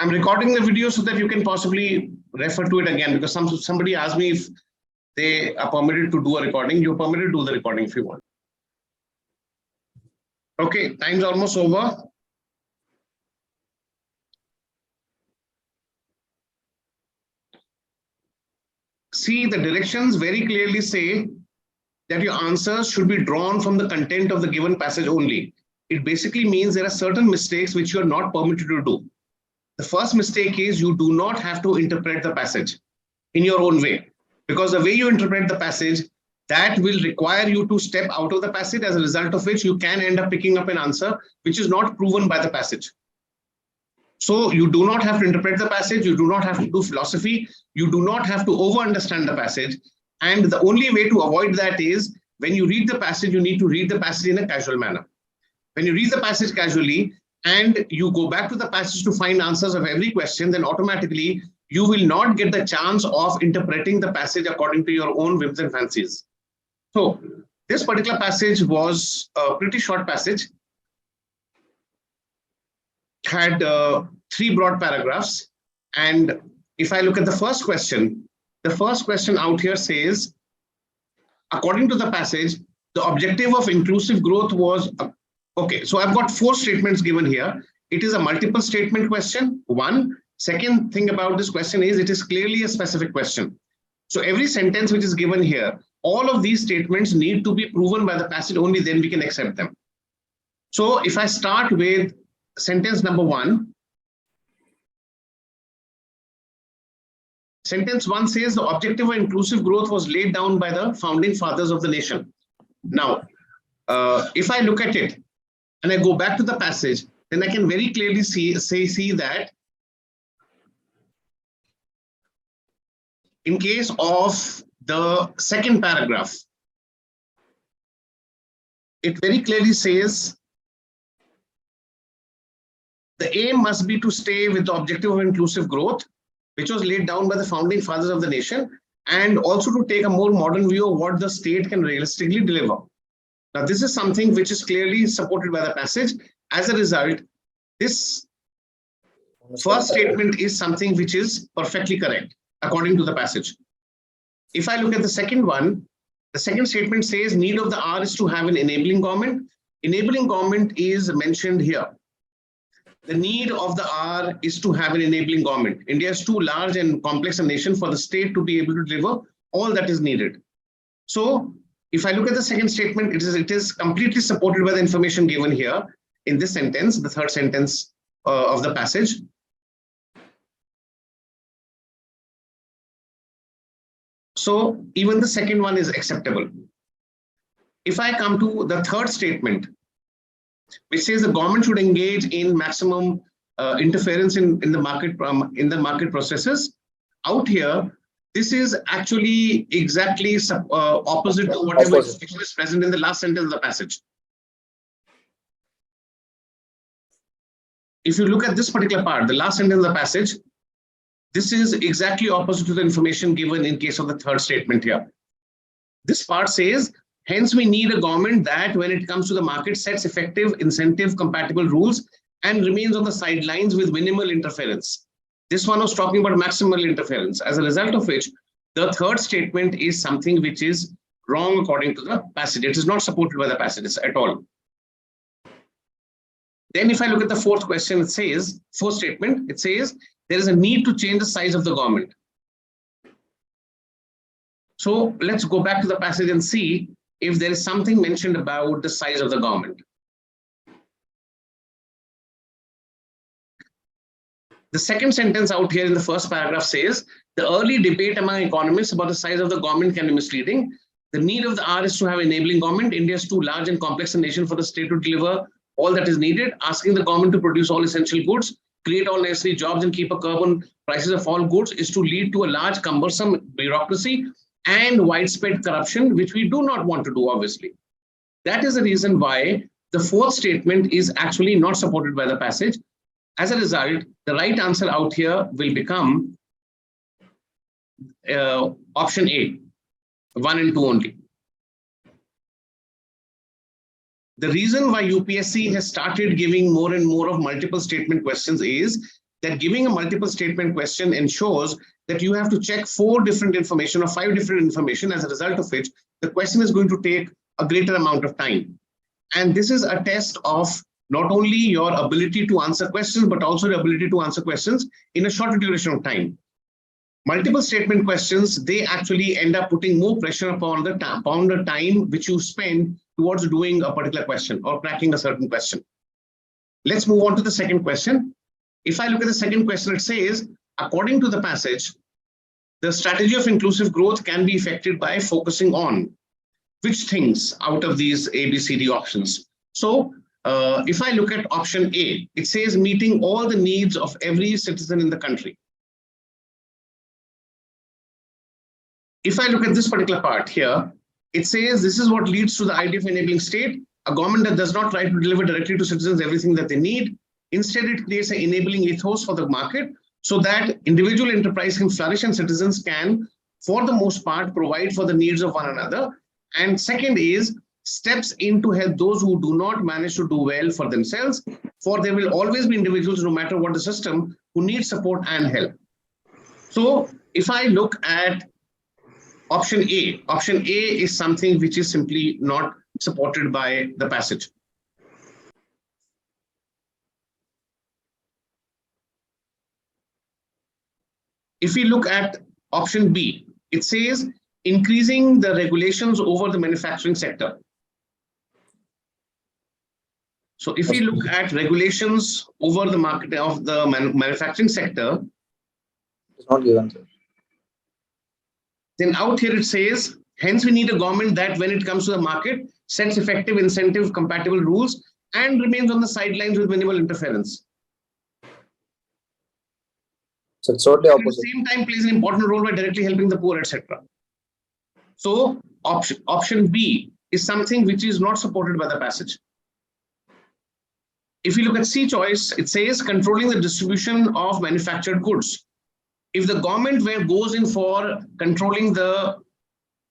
I'm recording the video so that you can possibly refer to it again, because somebody asked me if they are permitted to do a recording. You're permitted to do the recording if you want. Okay, time's almost over. See, the directions very clearly say that your answers should be drawn from the content of the given passage only. It basically means there are certain mistakes which you are not permitted to do. The first mistake is you do not have to interpret the passage in your own way, because the way you interpret the passage, that will require you to step out of the passage, as a result of which you can end up picking up an answer which is not proven by the passage. So you do not have to interpret the passage, you do not have to do philosophy, you do not have to over-understand the passage. And the only way to avoid that is, when you read the passage, you need to read the passage in a casual manner. When you read the passage casually and you go back to the passage to find answers of every question, then automatically you will not get the chance of interpreting the passage according to your own whims and fancies. So this particular passage was a pretty short passage. Had 3 broad paragraphs. And if I look at the first question out here says, according to the passage, the objective of inclusive growth was, okay, so I've got 4 statements given here. It is a multiple statement question, 1. Second thing about this question is it is clearly a specific question. So every sentence which is given here, all of these statements need to be proven by the passage, only then we can accept them. So if I start with sentence number 1, sentence 1 says the objective of inclusive growth was laid down by the founding fathers of the nation. Now, if I look at it and I go back to the passage, then I can very clearly see that in case of the second paragraph, it very clearly says the aim must be to stay with the objective of inclusive growth, which was laid down by the founding fathers of the nation, and also to take a more modern view of what the state can realistically deliver. Now, this is something which is clearly supported by the passage. As a result, this first statement is something which is perfectly correct according to the passage. If I look at the second one, the second statement says need of the hour is to have an enabling government. Enabling government is mentioned here. The need of the hour is to have an enabling government. India is too large and complex a nation for the state to be able to deliver all that is needed. So if I look at the second statement, it is completely supported by the information given here in this sentence, the third sentence of the passage. So even the second one is acceptable. If I come to the third statement, which says the government should engage in maximum interference in the market processes, out here, this is actually exactly opposite to whatever is present in the last sentence of the passage. If you look at this particular part, the last sentence of the passage, this is exactly opposite to the information given in case of the third statement here. This part says, hence we need a government that when it comes to the market sets effective incentive compatible rules and remains on the sidelines with minimal interference. This one was talking about maximal interference, as a result of which the third statement is something which is wrong according to the passage. It is not supported by the passages at all. Then if I look at the fourth question, it says, fourth statement, it says there is a need to change the size of the government. So let's go back to the passage and see if there is something mentioned about the size of the government. The second sentence out here in the first paragraph says, the early debate among economists about the size of the government can be misleading. The need of the hour is to have enabling government. India is too large and complex a nation for the state to deliver all that is needed. Asking the government to produce all essential goods, create all necessary jobs and keep a curb on prices of all goods is to lead to a large cumbersome bureaucracy and widespread corruption, which we do not want to do, obviously. That is the reason why the fourth statement is actually not supported by the passage. As a result, the right answer out here will become option A, 1 and 2 only. The reason why UPSC has started giving more and more of multiple statement questions is that giving a multiple statement question ensures that you have to check 4 different information or 5 different information, as a result of which the question is going to take a greater amount of time. And this is a test of not only your ability to answer questions, but also the ability to answer questions in a shorter duration of time. Multiple statement questions, they actually end up putting more pressure upon the time which you spend towards doing a particular question or cracking a certain question. Let's move on to the second question. If I look at the second question, it says, according to the passage, the strategy of inclusive growth can be effected by focusing on which things out of these A, B, C, D options. So if I look at option A, it says meeting all the needs of every citizen in the country. If I look at this particular part here, it says this is what leads to the idea of enabling state, a government that does not try to deliver directly to citizens everything that they need. Instead, it creates an enabling ethos for the market so that individual enterprise can flourish and citizens can, for the most part, provide for the needs of one another. And second is steps in to help those who do not manage to do well for themselves, for there will always be individuals, no matter what the system, who need support and help. So if I look at option A is something which is simply not supported by the passage. If we look at option B, it says increasing the regulations over the manufacturing sector. So if we look at regulations over the market of the manufacturing sector, it's not given, sir. Then out here it says, hence we need a government that when it comes to the market, sets effective incentive compatible rules and remains on the sidelines with minimal interference. So it's totally opposite. At the same time plays an important role by directly helping the poor, etc. So option B is something which is not supported by the passage. If you look at C choice, it says controlling the distribution of manufactured goods. If the government goes in for controlling the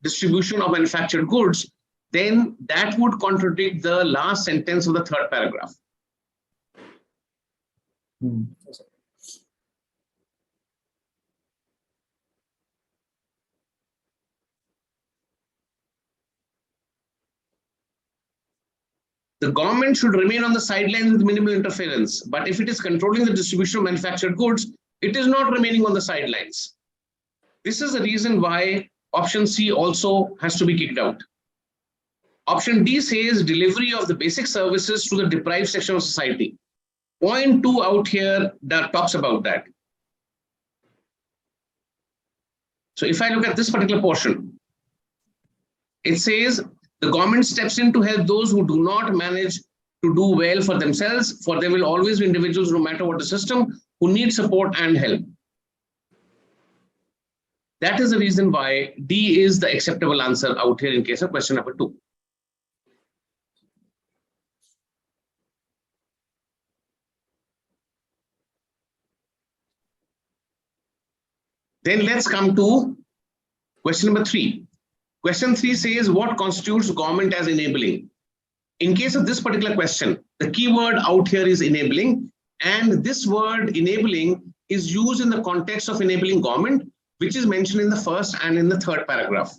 distribution of manufactured goods, then that would contradict the last sentence of the third paragraph. The government should remain on the sidelines with minimal interference, but if it is controlling the distribution of manufactured goods, it is not remaining on the sidelines. This is the reason why option C also has to be kicked out. Option D says delivery of the basic services to the deprived section of society. Point 2 out here that talks about that. So if I look at this particular portion, it says the government steps in to help those who do not manage to do well for themselves, for there will always be individuals, no matter what the system, who need support and help. That is the reason why D is the acceptable answer out here in case of question number 2. Then let's come to question number 3. Question 3 says, what constitutes government as enabling? In case of this particular question, the keyword out here is enabling, and this word enabling is used in the context of enabling government, which is mentioned in the first and in the third paragraph.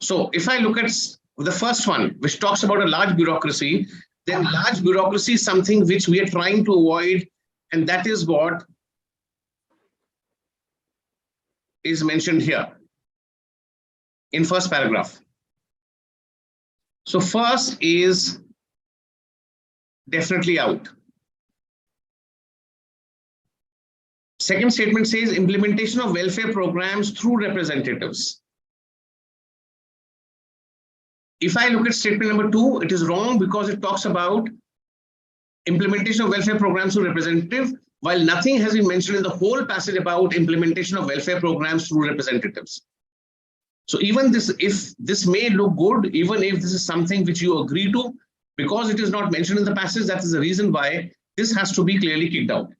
So if I look at the first one, which talks about a large bureaucracy, then large bureaucracy is something which we are trying to avoid, and that is what is mentioned here in first paragraph. So first is definitely out. Second statement says implementation of welfare programs through representatives. If I look at statement number 2, it is wrong because it talks about implementation of welfare programs through representative, while nothing has been mentioned in the whole passage about implementation of welfare programs through representatives. So even this, if this may look good, even if this is something which you agree to, because it is not mentioned in the passage, that is the reason why this has to be clearly kicked out.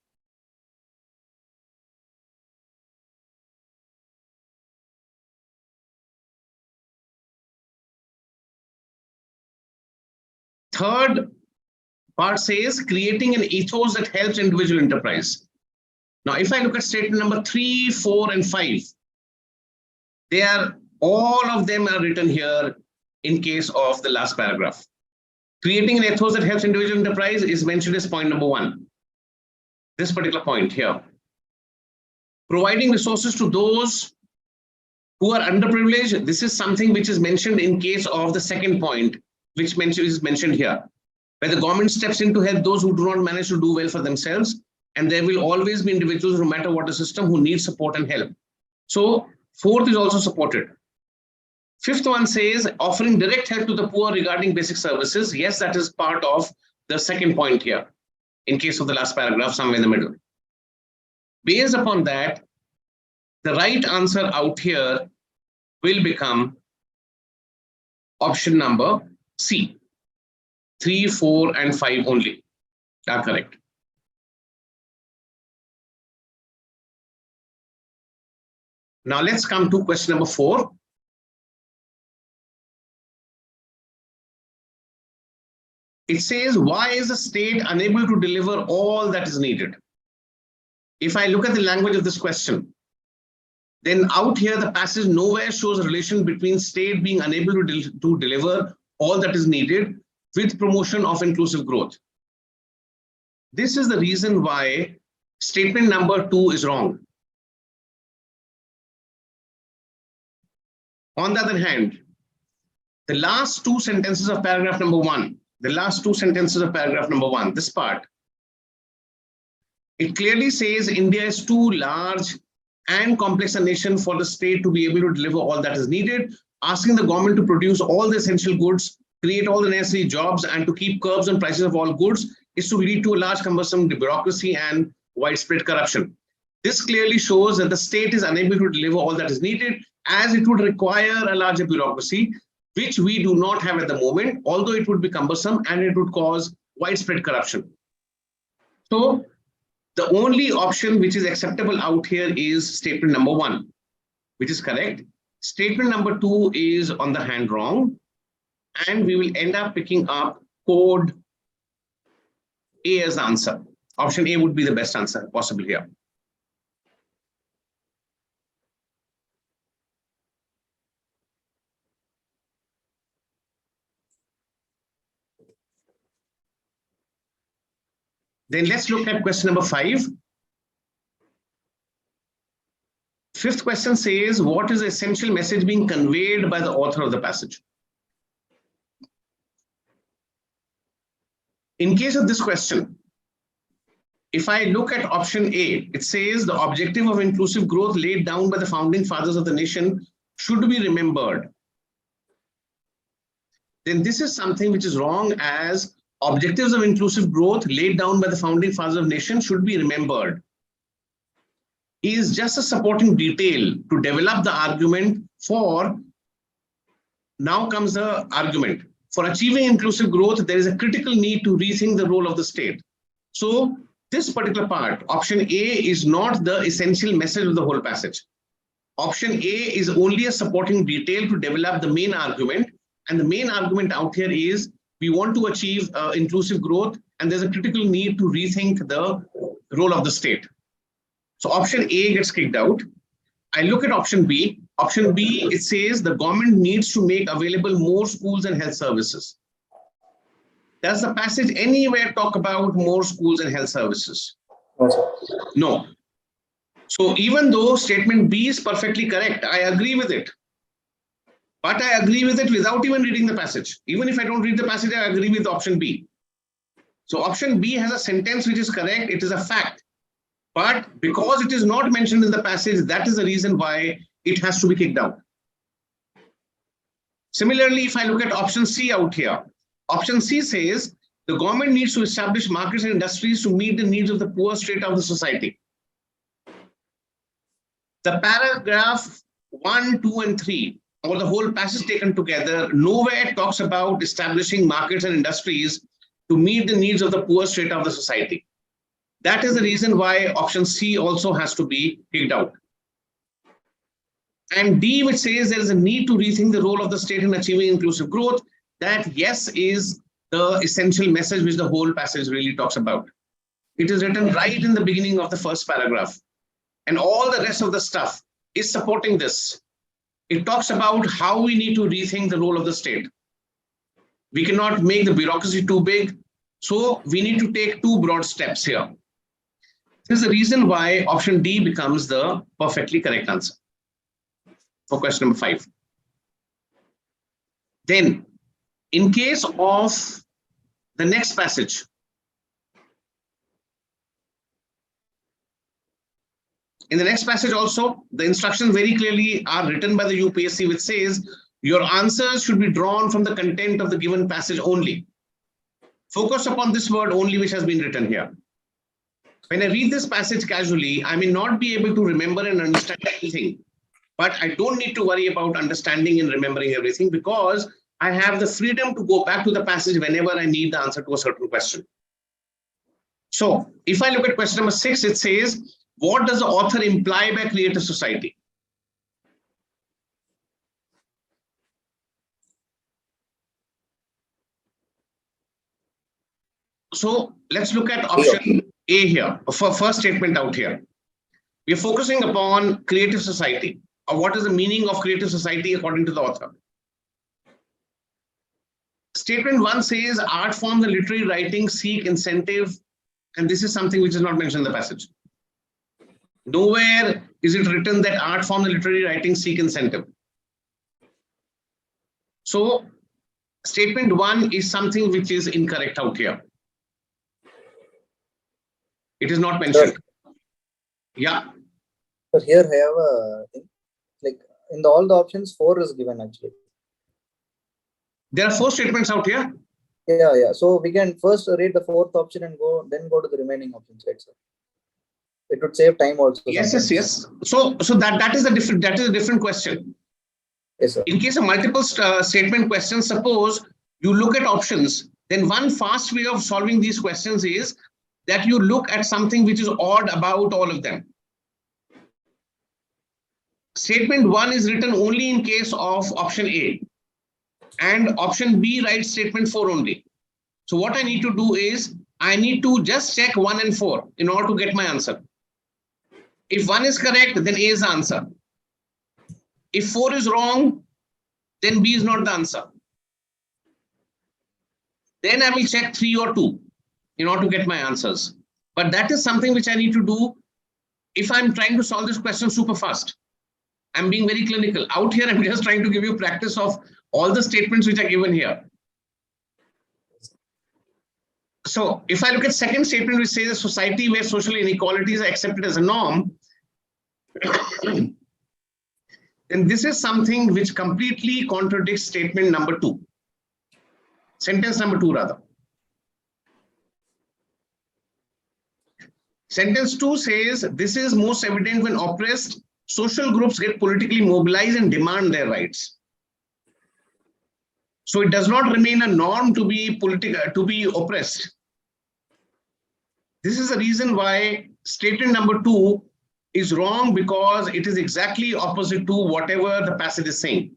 Third part says creating an ethos that helps individual enterprise. Now, if I look at statement number 3, 4, and 5, all of them are written here in case of the last paragraph. Creating an ethos that helps individual enterprise is mentioned as point number 1. This particular point here. Providing resources to those who are underprivileged. This is something which is mentioned in case of the second point, which is mentioned here, where the government steps in to help those who do not manage to do well for themselves. And there will always be individuals, no matter what the system, who need support and help. So fourth is also supported. Fifth one says offering direct help to the poor regarding basic services. Yes, that is part of the second point here, in case of the last paragraph, somewhere in the middle. Based upon that, the right answer out here will become option number C. 3, 4, and 5 only are correct. Now let's come to question number 4. It says, why is the state unable to deliver all that is needed? If I look at the language of this question, then out here the passage nowhere shows a relation between state being unable to deliver all that is needed with promotion of inclusive growth. This is the reason why statement number 2 is wrong. On the other hand, the last two sentences of paragraph number 1, this part, it clearly says India is too large and complex a nation for the state to be able to deliver all that is needed, asking the government to produce all the essential goods, create all the necessary jobs, and to keep curbs on prices of all goods is to lead to a large cumbersome bureaucracy and widespread corruption. This clearly shows that the state is unable to deliver all that is needed, as it would require a larger bureaucracy, which we do not have at the moment, although it would be cumbersome and it would cause widespread corruption. So the only option which is acceptable out here is statement number 1, which is correct. Statement number 2 is on the hand wrong, and we will end up picking up code A as the answer. Option A would be the best answer possible here. Then let's look at question number 5. Fifth question says, what is the essential message being conveyed by the author of the passage? In case of this question, if I look at option A, it says the objective of inclusive growth laid down by the founding fathers of the nation should be remembered. Then this is something which is wrong, as objectives of inclusive growth laid down by the founding fathers of the nation should be remembered is just a supporting detail to develop the argument for, now comes the argument, for achieving inclusive growth, there is a critical need to rethink the role of the state. So this particular part, option A, is not the essential message of the whole passage. Option A is only a supporting detail to develop the main argument, and the main argument out here is we want to achieve inclusive growth, and there's a critical need to rethink the role of the state. So option A gets kicked out. I look at option B. Option B, it says the government needs to make available more schools and health services. Does the passage anywhere talk about more schools and health services? No. So even though statement B is perfectly correct, I agree with it. But I agree with it without even reading the passage. Even if I don't read the passage, I agree with option B. So option B has a sentence which is correct. It is a fact. But because it is not mentioned in the passage, that is the reason why it has to be kicked out. Similarly, if I look at option C out here, option C says the government needs to establish markets and industries to meet the needs of the poor strata of the society. The paragraph 1, 2, and 3, or the whole passage taken together, nowhere talks about establishing markets and industries to meet the needs of the poor strata of the society. That is the reason why option C also has to be kicked out. And D, which says there is a need to rethink the role of the state in achieving inclusive growth, that yes is the essential message which the whole passage really talks about. It is written right in the beginning of the first paragraph. And all the rest of the stuff is supporting this. It talks about how we need to rethink the role of the state. We cannot make the bureaucracy too big. So we need to take two broad steps here. This is the reason why option D becomes the perfectly correct answer for question number 5. Then, in case of the next passage, in the next passage also, the instructions very clearly are written by the UPSC, which says your answers should be drawn from the content of the given passage only. Focus upon this word only, which has been written here. When I read this passage casually, I may not be able to remember and understand everything, but I don't need to worry about understanding and remembering everything because I have the freedom to go back to the passage whenever I need the answer to a certain question. So if I look at question number 6, it says, what does the author imply by creative society? So let's look at option A here, for first statement out here. We are focusing upon creative society, or what is the meaning of creative society according to the author. Statement 1 says art forms and literary writing seek incentive, and this is something which is not mentioned in the passage. Nowhere is it written that art forms and literary writing seek incentive. So statement 1 is something which is incorrect out here. It is not mentioned. Sir. Yeah. So here I have a thing, like in all the options 4 is given actually. There are 4 statements out here. Yeah. So we can first read the 4th option and then go to the remaining options, right, sir? It would save time also. Yes. So that is a different question. Yes, sir. In case of multiple statement questions, suppose you look at options, then one fast way of solving these questions is that you look at something which is odd about all of them. Statement 1 is written only in case of option A, and option B writes statement 4 only. So what I need to do is I need to just check 1 and 4 in order to get my answer. If 1 is correct, then A is the answer. If 4 is wrong, then B is not the answer. Then I will check 3 or 2 in order to get my answers. But that is something which I need to do if I'm trying to solve this question super fast. I'm being very clinical. Out here, I'm just trying to give you practice of all the statements which are given here. So if I look at second statement, which says a society where social inequalities are accepted as a norm, then this is something which completely contradicts statement number 2. Sentence number 2 rather. Sentence 2 says this is most evident when oppressed social groups get politically mobilized and demand their rights. So it does not remain a norm to be oppressed. This is the reason why statement number 2 is wrong, because it is exactly opposite to whatever the passage is saying.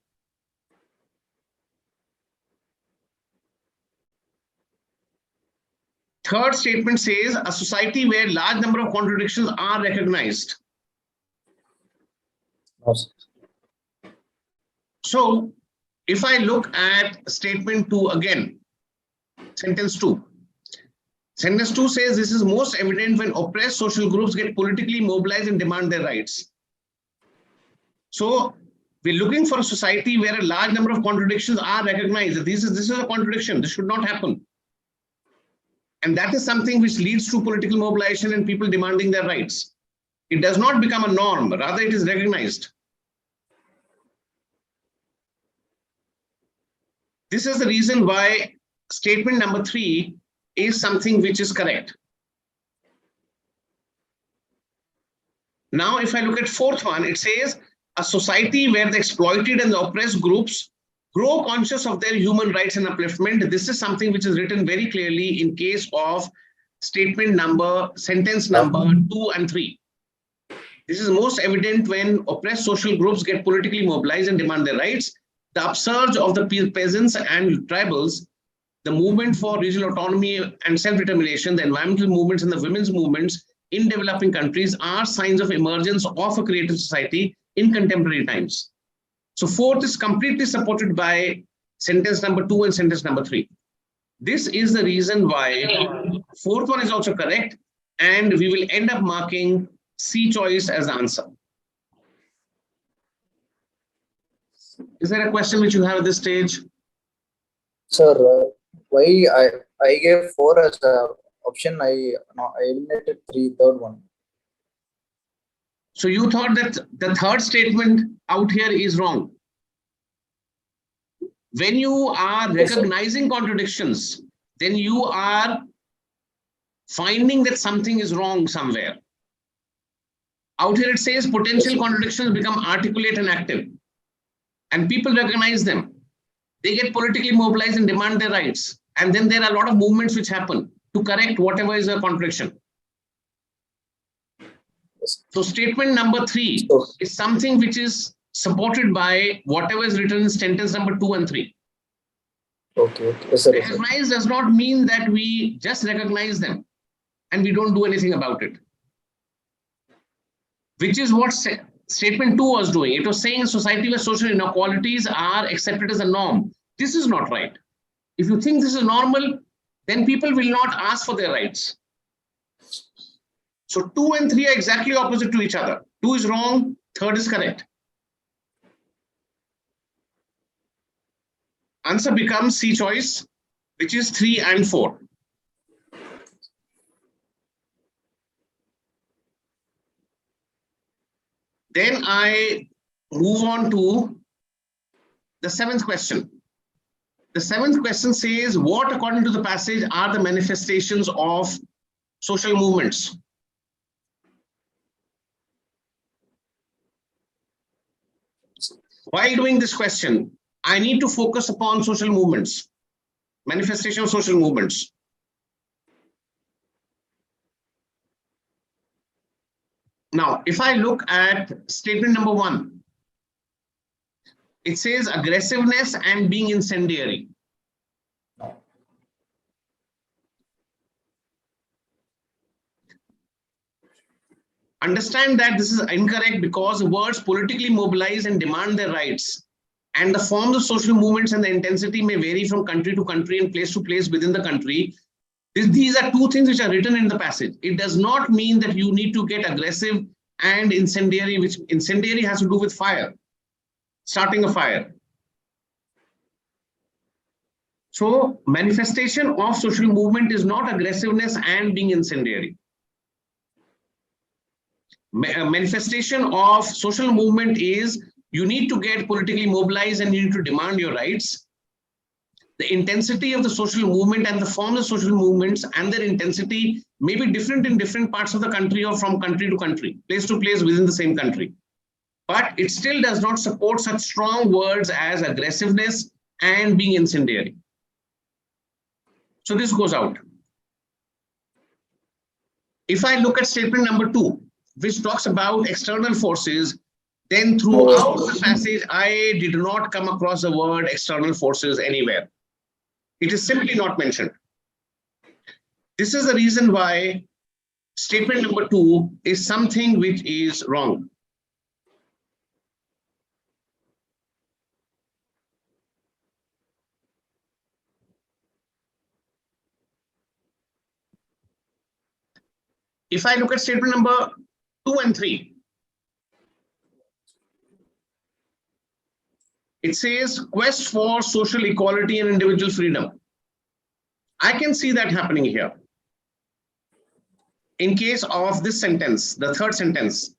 Third statement says a society where large number of contradictions are recognized. Awesome. So if I look at statement 2 again, sentence 2. Sentence 2 says this is most evident when oppressed social groups get politically mobilized and demand their rights. So we're looking for a society where a large number of contradictions are recognized. This is a contradiction. This should not happen. And that is something which leads to political mobilization and people demanding their rights. It does not become a norm, rather it is recognized. This is the reason why statement number 3 is something which is correct. Now, if I look at fourth one, it says a society where the exploited and the oppressed groups grow conscious of their human rights and upliftment. This is something which is written very clearly in case of sentence number 2 and 3. This is most evident when oppressed social groups get politically mobilized and demand their rights. The upsurge of the peasants and tribals the movement for regional autonomy and self-determination, the environmental movements and the women's movements in developing countries are signs of emergence of a creative society in contemporary times. So fourth is completely supported by sentence number 2 and sentence number 3. This is the reason why fourth one is also correct, and we will end up marking C choice as the answer. Is there a question which you have at this stage? Sir, why I gave 4 as a option? I eliminated third one. So you thought that the third statement out here is wrong. When you are recognizing contradictions, then you are finding that something is wrong somewhere. Out here it says potential contradictions become articulate and active, and people recognize them. They get politically mobilized and demand their rights. And then there are a lot of movements which happen to correct whatever is a contradiction. So statement number 3 is something which is supported by whatever is written in sentence number 2 and 3. Okay. Yes, sir. Recognize does not mean that we just recognize them and we don't do anything about it. Which is what statement 2 was doing. It was saying a society where social inequalities are accepted as a norm. This is not right. If you think this is normal, then people will not ask for their rights. So 2 and 3 are exactly opposite to each other. 2 is wrong, 3rd is correct. Answer becomes C choice, which is 3 and 4. Then I move on to the 7th question. The 7th question says, what according to the passage are the manifestations of social movements? While doing this question, I need to focus upon social movements, manifestation of social movements. Now, if I look at statement number 1, it says aggressiveness and being incendiary. Understand that this is incorrect because the words politically mobilize and demand their rights, and the forms of social movements and the intensity may vary from country to country and place to place within the country. These are two things which are written in the passage. It does not mean that you need to get aggressive and incendiary, which incendiary has to do with fire, starting a fire. So manifestation of social movement is not aggressiveness and being incendiary. Manifestation of social movement is you need to get politically mobilized and you need to demand your rights. The intensity of the social movement and the forms of social movements and their intensity may be different in different parts of the country or from country to country, place to place within the same country. But it still does not support such strong words as aggressiveness and being incendiary. So this goes out. If I look at statement number 2, which talks about external forces, then throughout the passage, I did not come across the word external forces anywhere. It is simply not mentioned. This is the reason why statement number 2 is something which is wrong. If I look at statement number 2 and 3, it says quest for social equality and individual freedom. I can see that happening here. In case of this sentence, the 3rd sentence,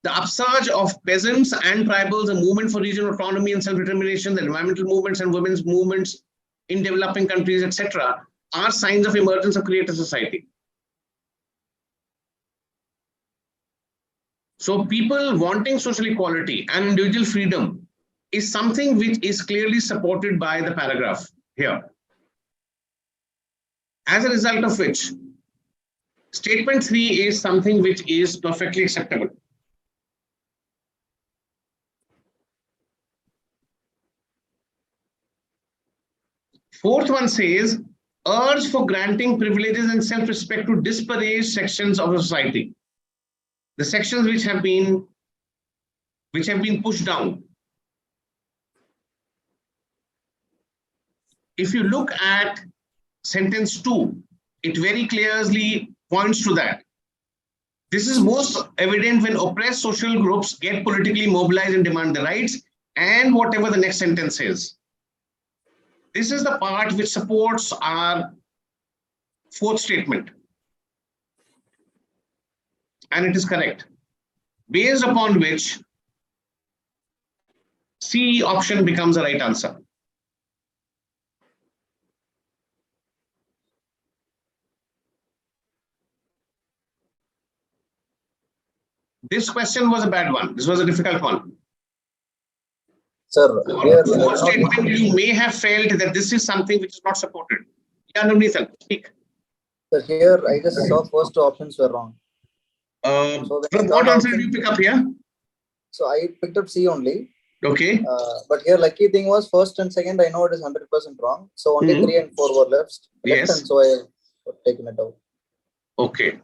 the upsurge of peasants and tribals, a movement for regional autonomy and self-determination, the environmental movements and women's movements in developing countries, etc., are signs of emergence of creative society. So people wanting social equality and individual freedom is something which is clearly supported by the paragraph here. As a result of which, statement 3 is something which is perfectly acceptable. Fourth one says, urge for granting privileges and self-respect to disparaged sections of the society. The sections which have been pushed down. If you look at sentence 2, it very clearly points to that. This is most evident when oppressed social groups get politically mobilized and demand their rights, and whatever the next sentence says. This is the part which supports our fourth statement. And it is correct. Based upon which C option becomes the right answer. This question was a bad one. This was a difficult one. Sir, here Fourth statement, you may have felt that this is something which is not supported. Yeah, no, Nathan, speak. Sir, here I just saw first two options were wrong. So what answer did you pick up here? So I picked up C only. Okay. But here lucky thing was first and second I know it is 100% wrong. So only 3 and 4 were left. Yes. And so I have taken it out. Okay.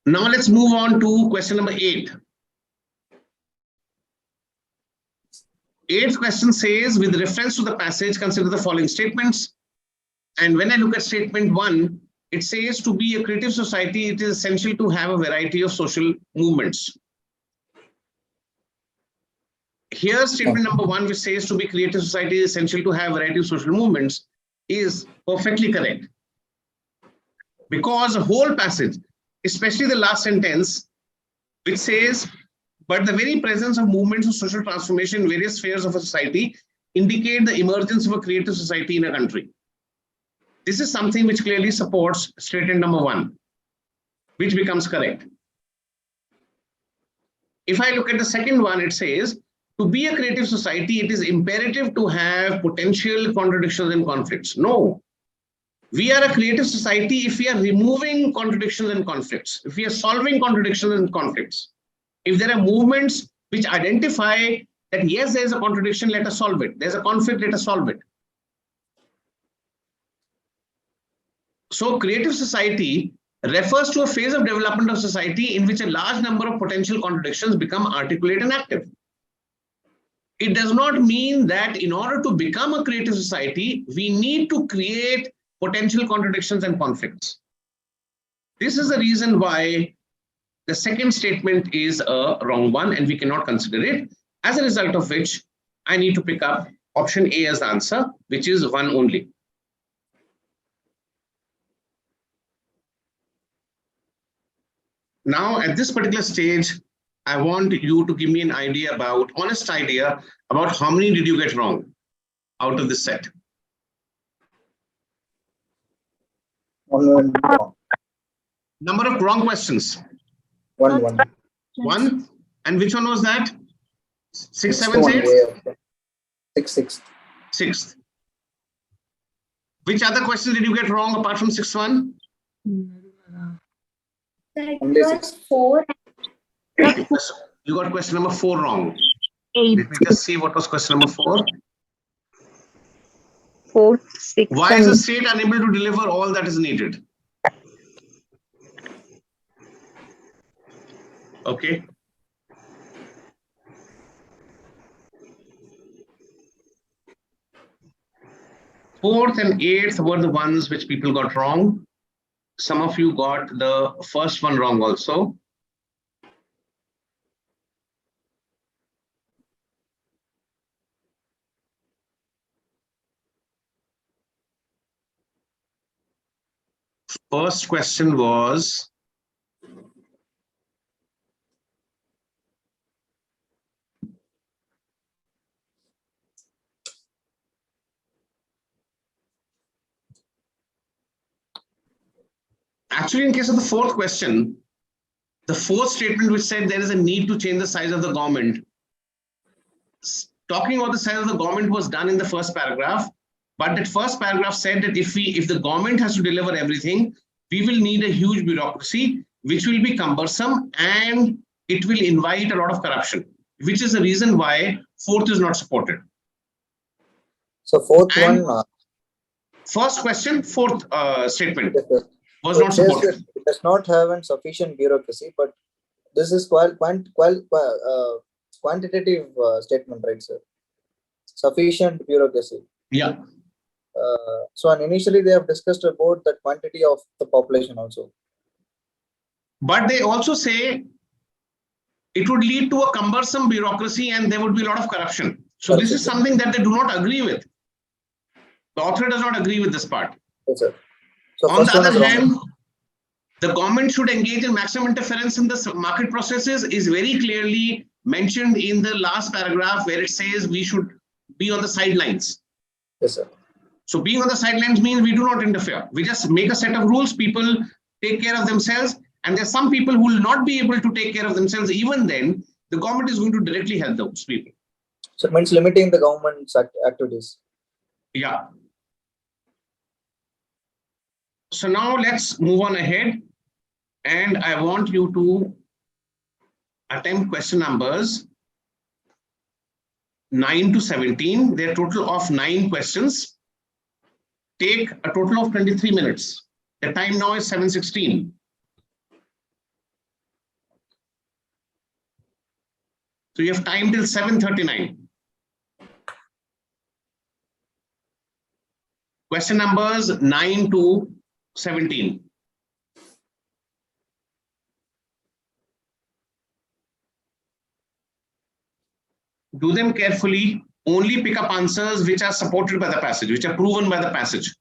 Now let's move on to question number 8. Eighth question says, with reference to the passage, consider the following statements. And when I look at statement 1, it says to be a creative society, it is essential to have a variety of social movements. Here, statement number 1, which says to be creative society is essential to have a variety of social movements, is perfectly correct. Because the whole passage, especially the last sentence, which says, but the very presence of movements of social transformation in various spheres of a society indicate the emergence of a creative society in a country. This is something which clearly supports statement number 1, which becomes correct. If I look at the second one, it says, to be a creative society, it is imperative to have potential contradictions and conflicts. No. We are a creative society if we are removing contradictions and conflicts, if we are solving contradictions and conflicts. If there are movements which identify that, yes, there is a contradiction, let us solve it. There's a conflict, let us solve it. So creative society refers to a phase of development of society in which a large number of potential contradictions become articulate and active. It does not mean that in order to become a creative society, we need to create potential contradictions and conflicts. This is the reason why the second statement is a wrong one and we cannot consider it. As a result of which, I need to pick up option A as the answer, which is 1 only. Now, at this particular stage, I want you to give me an idea about, honest idea about how many did you get wrong out of this set? 1 went wrong. Number of wrong questions? 1. 1. And which one was that? 6, 7, 8? 6. 6th. Which other questions did you get wrong apart from 6th one? Only 6. 4. Okay, so you got question number 4 wrong. 8. Let me just see what was question number 4. 4, 6. Why is the state unable to deliver all that is needed? Okay. Fourth and 8th were the ones which people got wrong. Some of you got the first one wrong also. First question was, actually, in case of the fourth question, the fourth statement which said there is a need to change the size of the government, talking about the size of the government was done in the first paragraph, but that first paragraph said that if the government has to deliver everything, we will need a huge bureaucracy, which will be cumbersome and it will invite a lot of corruption, which is the reason why fourth is not supported. So fourth And one, first question, fourth statement yes, sir. was So not it says supported. that it does not have an sufficient bureaucracy, but this is quantitative statement, right, sir? Sufficient bureaucracy. Yeah. So and initially they have discussed about the quantity of the population also. But they also say it would lead to a cumbersome bureaucracy and there would be a lot of corruption. So this is something that they do not agree with. The author does not agree with this part. Yes, sir. So On the first one other is wrong. hand, the government should engage in maximum interference in the market processes is very clearly mentioned in the last paragraph where it says we should be on the sidelines. Yes, sir. So being on the sidelines means we do not interfere. We just make a set of rules. People take care of themselves. And there's some people who will not be able to take care of themselves. Even then, the government is going to directly help those people. So it means limiting the government's activities. Yeah. So now let's move on ahead. And I want you to attempt question numbers 9 to 17. There are a total of 9 questions. Take a total of 23 minutes. The time now is 7:16. So you have time till 7:39. Question numbers 9 to 17. Do them carefully. Only pick up answers which are supported by the passage, which are proven by the passage.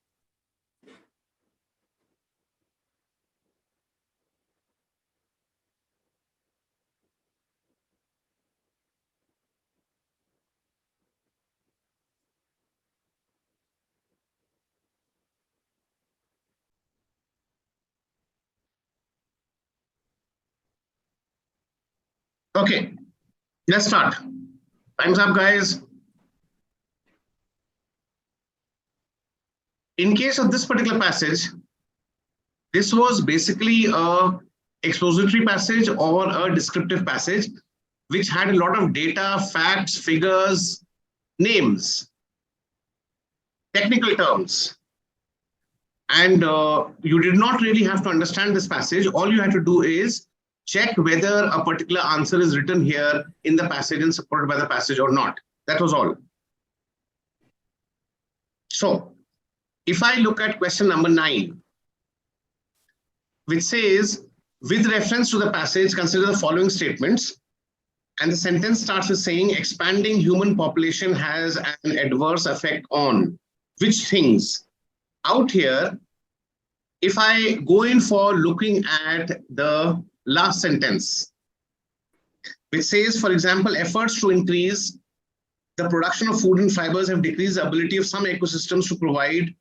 Okay, let's start. Time's up, guys. In case of this particular passage, this was basically a expository passage or a descriptive passage, which had a lot of data, facts, figures, names, technical terms. And you did not really have to understand this passage. All you had to do is check whether a particular answer is written here in the passage and supported by the passage or not. That was all. So if I look at question number 9, which says, with reference to the passage, consider the following statements. And the sentence starts with saying, expanding human population has an adverse effect on which things? Out here, if I go in for looking at the last sentence, which says, for example, efforts to increase the production of food and fibers have decreased the ability of some ecosystems to provide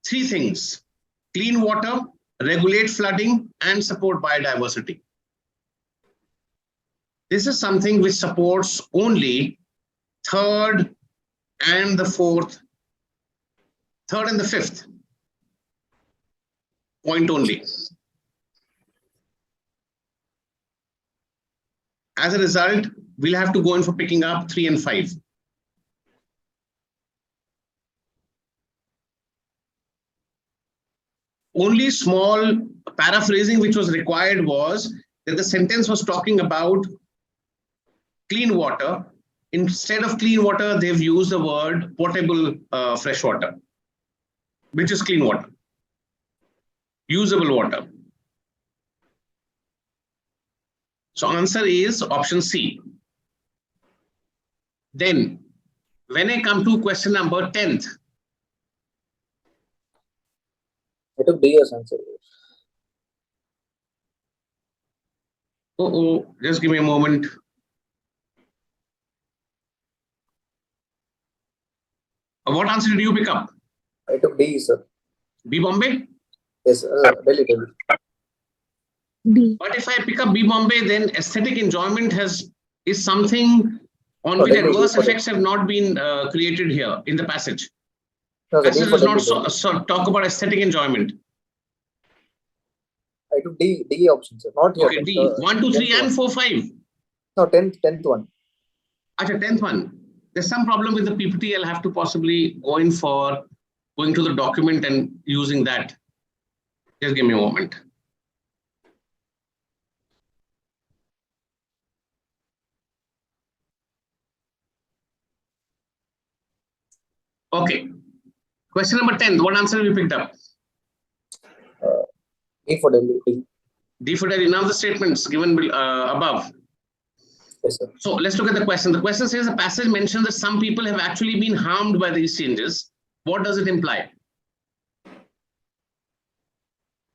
3 things: clean water, regulate flooding, and support biodiversity. This is something which supports only third and the fifth point only. As a result, we'll have to go in for picking up 3 and 5. Only small paraphrasing which was required was that the sentence was talking about clean water. Instead of clean water, they've used the word potable fresh water, which is clean water, usable water. So answer is option C. Then when I come to question number 10th, I took D as answer. just give me a moment. What answer did you pick up? I took D, sir. B Bombay? Yes, Delhi. B. But if I pick up B Bombay, then aesthetic enjoyment is something on which Delhi, adverse effects have not been created here in the passage. No, Passage does not talk about aesthetic enjoyment. I took D option, sir. Not here. Okay, D. 1, 2, 3, and 4, 5. No, 10th one. Acha, 10th one. There's some problem with the PPT. I'll have to possibly go in for going to the document and using that. Just give me a moment. Okay. Question number 10. What answer have you picked up? D for Delhi. D for Delhi. Now the statements given above. Yes, sir. So let's look at the question. The question says a passage mentions that some people have actually been harmed by these changes. What does it imply?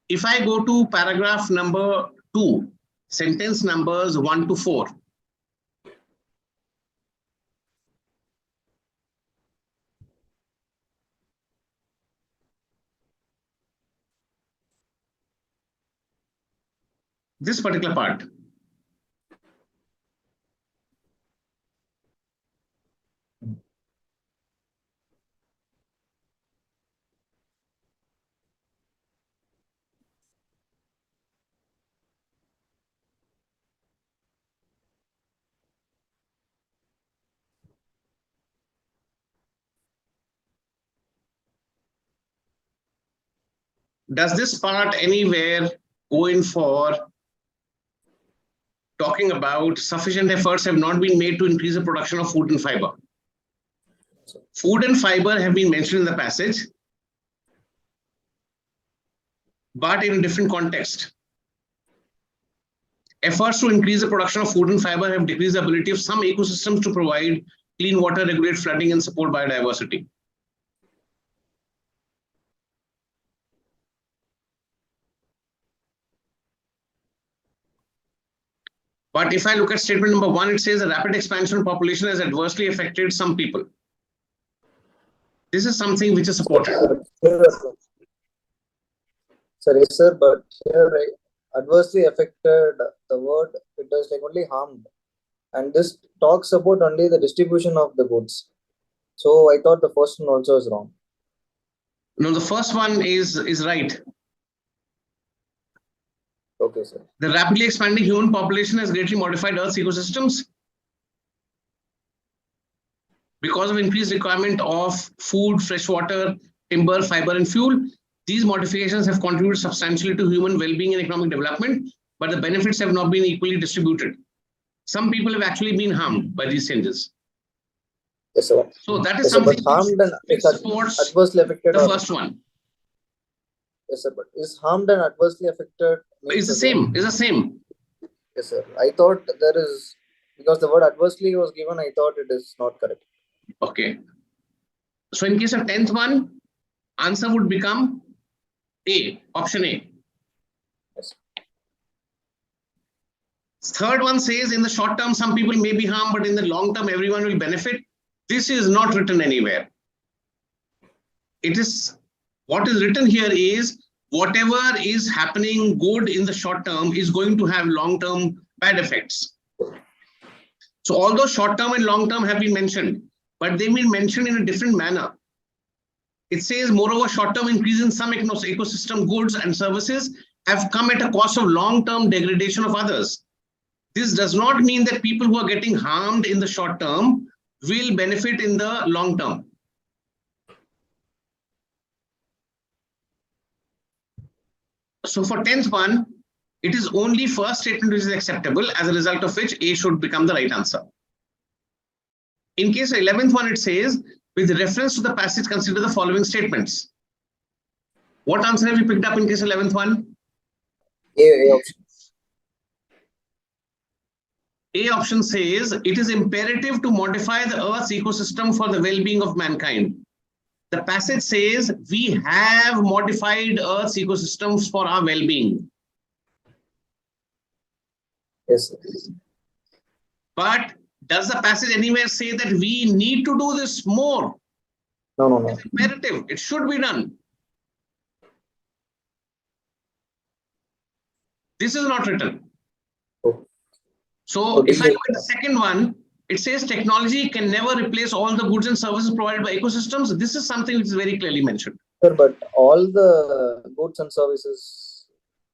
If I go to paragraph number 2, sentence numbers 1 to 4. This particular part. Does this part anywhere go in for talking about sufficient efforts have not been made to increase the production of food and fiber? Food and fiber have been mentioned in the passage, but in a different context. Efforts to increase the production of food and fiber have decreased the ability of some ecosystems to provide clean water, regulate flooding, and support biodiversity. But if I look at statement number 1, it says the rapid expansion of population has adversely affected some people. This is something which is supported. Sorry, sir, but here adversely affected, the word, it is like only harmed. And this talks about only the distribution of the goods. So I thought the first one also is wrong. No, the first one is right. Okay, sir. The rapidly expanding human population has greatly modified Earth's ecosystems. Because of increased requirement of food, fresh water, timber, fiber, and fuel, these modifications have contributed substantially to human well-being and economic development, but the benefits have not been equally distributed. Some people have actually been harmed by these changes. Yes, sir. So that is Yes, sir, something but harmed and which supports adversely affected the first one. Yes, sir, but is harmed and adversely affected? It's the same. It's the same. Yes, sir. I thought there is, because the word adversely was given, I thought it is not correct. Okay. So in case of 10th one, answer would become A, option A. Yes. Third one says in the short term, some people may be harmed, but in the long term, everyone will benefit. This is not written anywhere. It is, what is written here is whatever is happening good in the short term is going to have long-term bad effects. So although short term and long term have been mentioned, but they've been mentioned in a different manner. It says, moreover, short-term increase in some ecosystem goods and services have come at a cost of long-term degradation of others. This does not mean that people who are getting harmed in the short term will benefit in the long term. So for 10th one, it is only first statement which is acceptable, as a result of which A should become the right answer. In case of 11th one, it says, with reference to the passage, consider the following statements. What answer have you picked up in case of 11th one? A option. A option says, it is imperative to modify the Earth's ecosystem for the well-being of mankind. The passage says, we have modified Earth's ecosystems for our well-being. Yes. But does the passage anywhere say that we need to do this more? No. It's imperative. It should be done. This is not written. Oh. So if I look at the second one, it says technology can never replace all the goods and services provided by ecosystems. This is something which is very clearly mentioned. Sir, but all the goods and services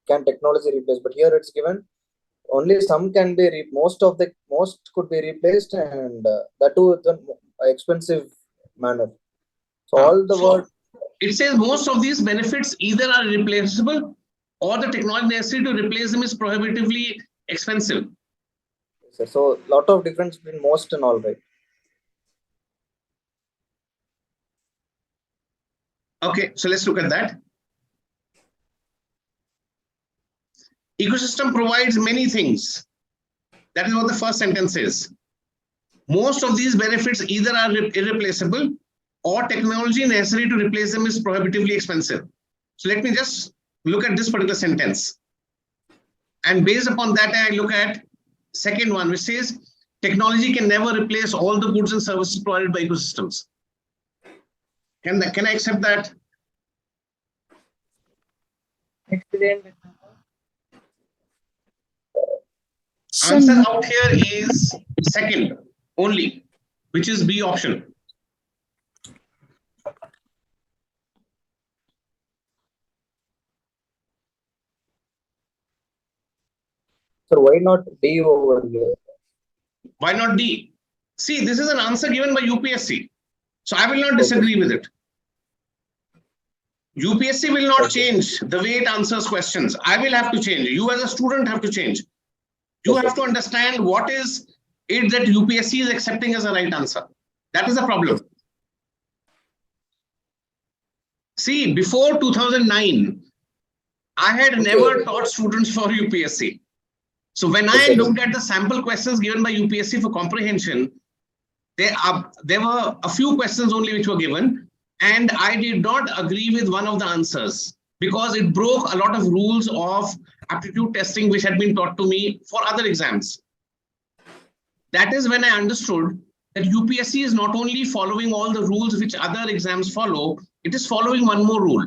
can technology replace, but here it's given only some can be most could be replaced, and that too expensive manner. So all the word. It says most of these benefits either are irreplaceable or the technology necessary to replace them is prohibitively expensive. So lot of difference between most and all, right? Okay, so let's look at that. Ecosystem provides many things. That is what the first sentence is. Most of these benefits either are irreplaceable or technology necessary to replace them is prohibitively expensive. So let me just look at this particular sentence. And based upon that, I look at second one, which says technology can never replace all the goods and services provided by ecosystems. Can I accept that? Answer out here is second only, which is B option. So why not D over here? Why not D? See, this is an answer given by UPSC. So I will not disagree with it. UPSC will not change the way it answers questions. I will have to change. You as a student have to change. You have to understand what is it that UPSC is accepting as a right answer. That is the problem. See, before 2009, I had never taught students for UPSC. So when I looked at the sample questions given by UPSC for comprehension, there were a few questions only which were given, and I did not agree with one of the answers because it broke a lot of rules of aptitude testing which had been taught to me for other exams. That is when I understood that UPSC is not only following all the rules which other exams follow, it is following one more rule.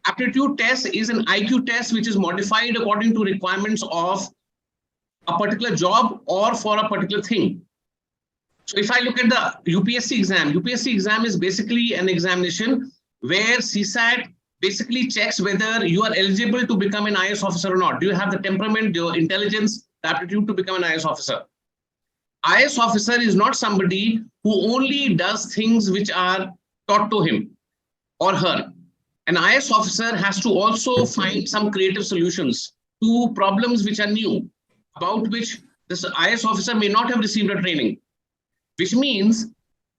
Aptitude test is an IQ test which is modified according to requirements of a particular job or for a particular thing. So if I look at the UPSC exam is basically an examination where CSAT basically checks whether you are eligible to become an IS officer or not. Do you have the temperament, your intelligence, the aptitude to become an IS officer? IS officer is not somebody who only does things which are taught to him or her. An IS officer has to also find some creative solutions to problems which are new, about which this IS officer may not have received a training, which means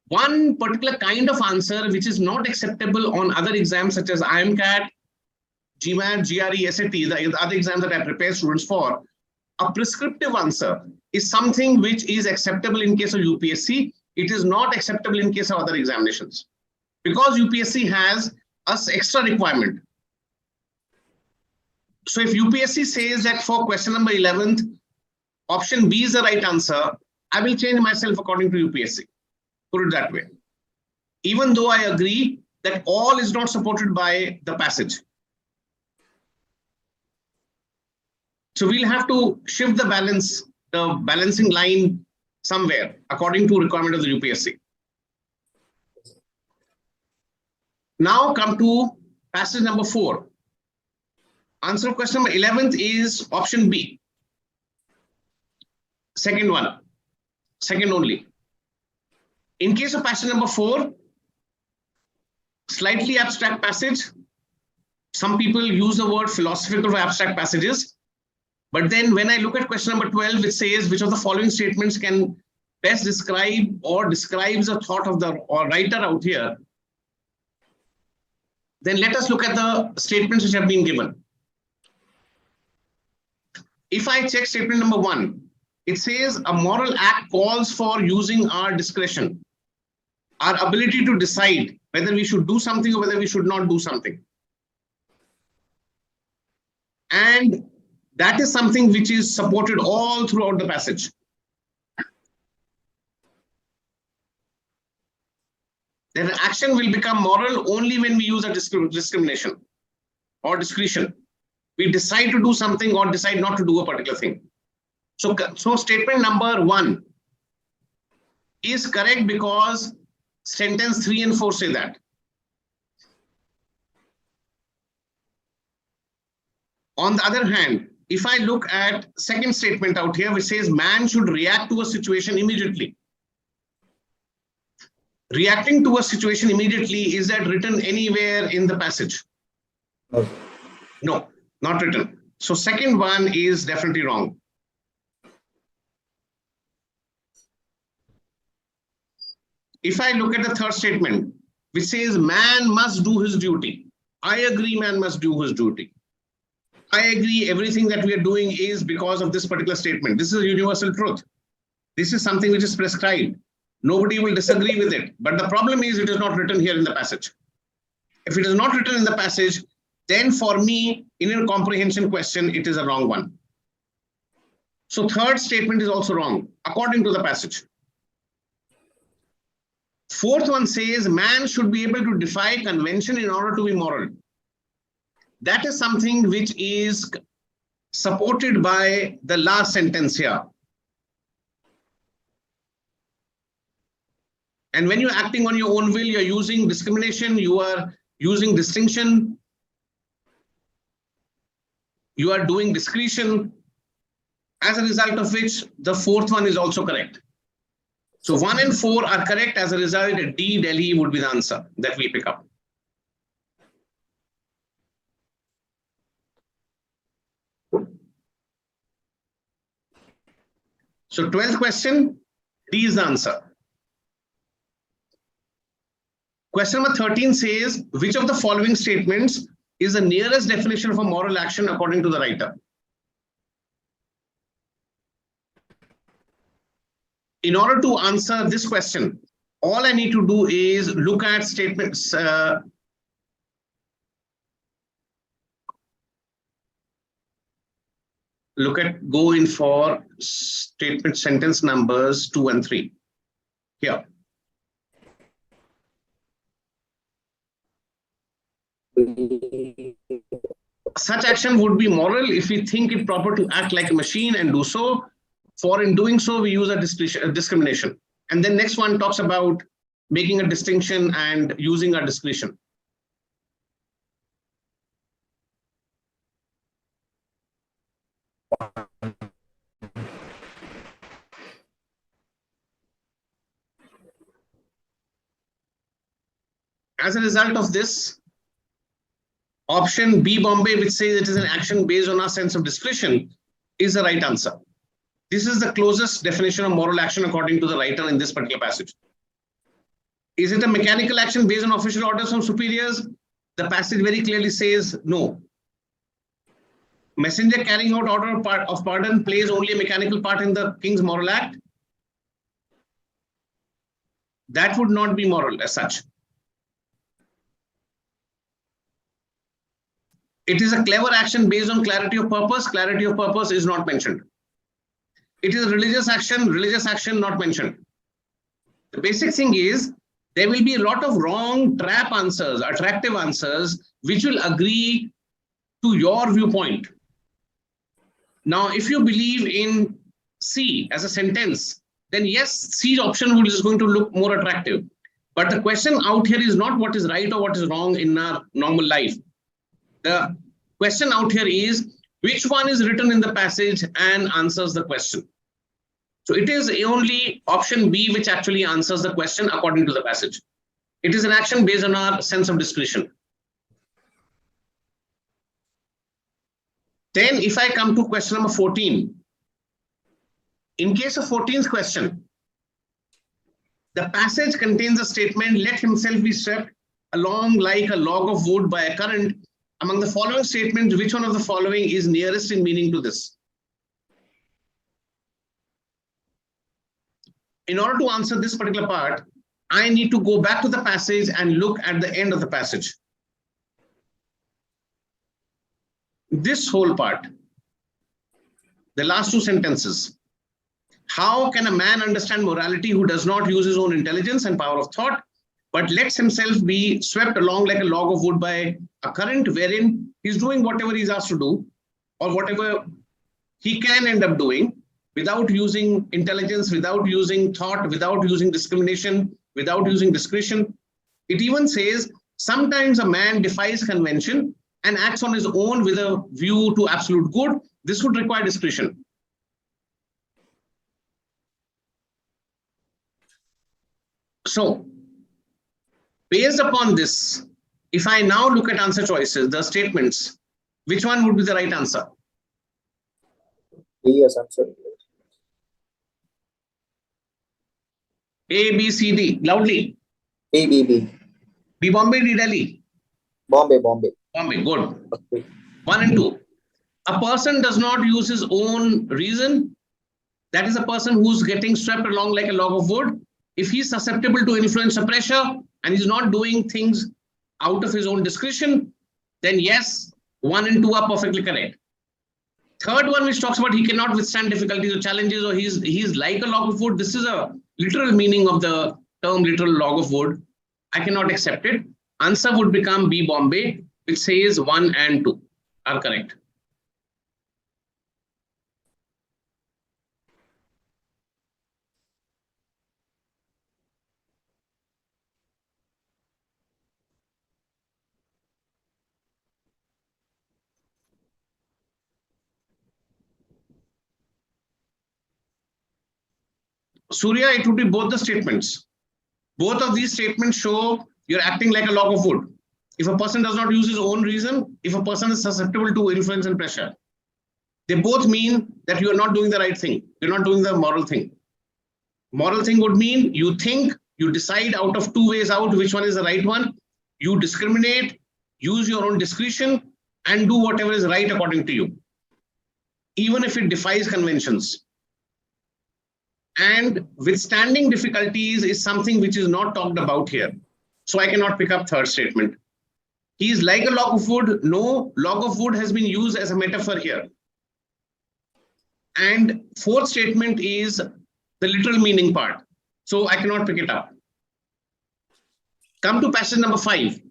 one particular kind of answer which is not acceptable on other exams such as IMCAT, GMAT, GRE, SAT, the other exams that I prepare students for. A prescriptive answer is something which is acceptable in case of UPSC. It is not acceptable in case of other examinations because UPSC has an extra requirement. So if UPSC says that for question number 11th, option B is the right answer, I will change myself according to UPSC. Put it that way. Even though I agree that all is not supported by the passage. So we'll have to shift the balancing line somewhere according to requirement of the UPSC. Now come to passage number 4. Answer question number 11th is option B. Second one, second only. In case of passage number 4, slightly abstract passage. Some people use the word philosophical for abstract passages. But then when I look at question number 12, it says which of the following statements can best describe or describes the thought of the writer out here. Then let us look at the statements which have been given. If I check statement number 1, it says a moral act calls for using our discretion, our ability to decide whether we should do something or whether we should not do something. And that is something which is supported all throughout the passage. Then action will become moral only when we use a discrimination or discretion. We decide to do something or decide not to do a particular thing. So statement number 1 is correct because sentence 3 and 4 say that. On the other hand, if I look at second statement out here, which says man should react to a situation immediately. reacting to a situation immediately, is that written anywhere in the passage? No. No, not written. So second one is definitely wrong. If I look at the third statement, which says man must do his duty, I agree, man must do his duty. I agree, everything that we are doing is because of this particular statement. This is a universal truth. This is something which is prescribed. Nobody will disagree with it. But the problem is it is not written here in the passage. If it is not written in the passage, then for me, in a comprehension question, it is a wrong one. So third statement is also wrong, according to the passage. Fourth one says man should be able to defy convention in order to be moral. That is something which is supported by the last sentence here. And when you're acting on your own will, you're using discrimination, you are using distinction, you are doing discretion, as a result of which the fourth one is also correct. So 1 and 4 are correct. As a result, D, Delhi would be the answer that we pick up. So 12th question, D is the answer. Question number 13 says, which of the following statements is the nearest definition of a moral action according to the writer? In order to answer this question, all I need to do is look at statements. Go in for statement sentence numbers 2 and 3. Here. Such action would be moral if we think it proper to act like a machine and do so. For in doing so, we use a discrimination. And then next one talks about making a distinction and using a discretion. As a result of this, option B, Bombay, which says it is an action based on our sense of discretion, is the right answer. This is the closest definition of moral action according to the writer in this particular passage. Is it a mechanical action based on official orders from superiors? The passage very clearly says no. Messenger carrying out order of pardon plays only a mechanical part in the king's moral act. That would not be moral as such. It is a clever action based on clarity of purpose. Clarity of purpose is not mentioned. It is a religious action not mentioned. The basic thing is there will be a lot of wrong trap answers, attractive answers, which will agree to your viewpoint. Now, if you believe in C as a sentence, then yes, C option is going to look more attractive. But the question out here is not what is right or what is wrong in our normal life. The question out here is which one is written in the passage and answers the question. So it is only option B which actually answers the question according to the passage. It is an action based on our sense of discretion. Then if I come to question number 14, in case of 14th question, the passage contains a statement, let himself be swept along like a log of wood by a current. Among the following statements, which one of the following is nearest in meaning to this? In order to answer this particular part, I need to go back to the passage and look at the end of the passage. This whole part, the last two sentences. How can a man understand morality who does not use his own intelligence and power of thought, but lets himself be swept along like a log of wood by a current wherein he's doing whatever he's asked to do or whatever he can end up doing without using intelligence, without using thought, without using discrimination, without using discretion. It even says sometimes a man defies convention and acts on his own with a view to absolute good. This would require discretion. So Based upon this, if I now look at answer choices, the statements, which one would be the right answer? B assumption. A, B, C, D. Loudly. B. B, Bombay, D, Delhi. Bombay. Bombay, good. Okay. 1 and 2. A person does not use his own reason. That is a person who's getting swept along like a log of wood. If he's susceptible to influence or pressure and he's not doing things out of his own discretion, then yes, 1 and 2 are perfectly correct. Third one, which talks about he cannot withstand difficulties or challenges, or he's like a log of wood. This is a literal meaning of the term literal log of wood. I cannot accept it. Answer would become B, Bombay, which says 1 and 2 are correct. Surya, it would be both the statements. Both of these statements show you're acting like a log of wood. If a person does not use his own reason, if a person is susceptible to influence and pressure, they both mean that you are not doing the right thing. You're not doing the moral thing. Moral thing would mean you think, you decide out of 2 ways out which one is the right one. You discriminate, use your own discretion, and do whatever is right according to you, even if it defies conventions. And withstanding difficulties is something which is not talked about here. So I cannot pick up third statement. He is like a log of wood. No, log of wood has been used as a metaphor here. And fourth statement is the literal meaning part. So I cannot pick it up. Come to passage number 5.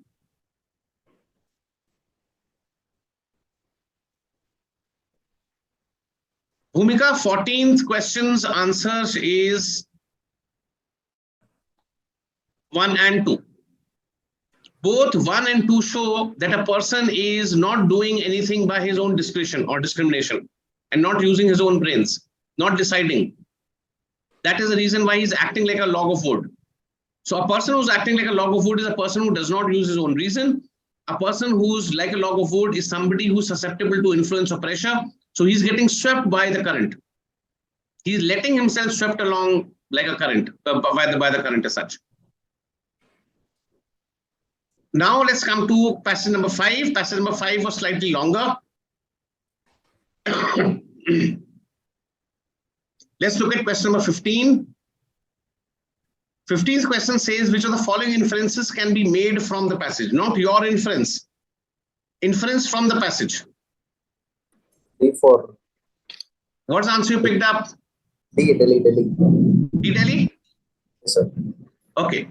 Bhumika, 14th question's answer is 1 and 2. Both 1 and 2 show that a person is not doing anything by his own discretion or discrimination and not using his own brains, not deciding. That is the reason why he's acting like a log of wood. So a person who's acting like a log of wood is a person who does not use his own reason. A person who's like a log of wood is somebody who's susceptible to influence or pressure. So he's getting swept by the current. He's letting himself swept along like a current, by the current as such. Now let's come to passage number 5. Passage number 5 was slightly longer. Let's look at question number 15. 15th question says, which of the following inferences can be made from the passage? Not your inference. Inference from the passage. D4. What's the answer you picked up? D, Delhi. D, Delhi? Yes, sir. Okay.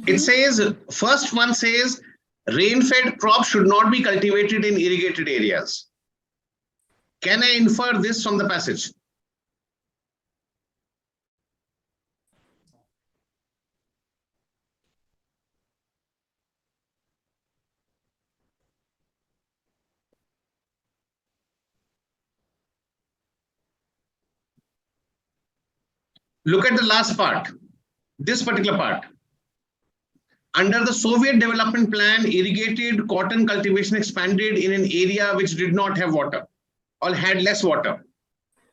It says, first one says, rain-fed crops should not be cultivated in irrigated areas. Can I infer this from the passage? Look at the last part, this particular part. Under the Soviet development plan, irrigated cotton cultivation expanded in an area which did not have water or had less water.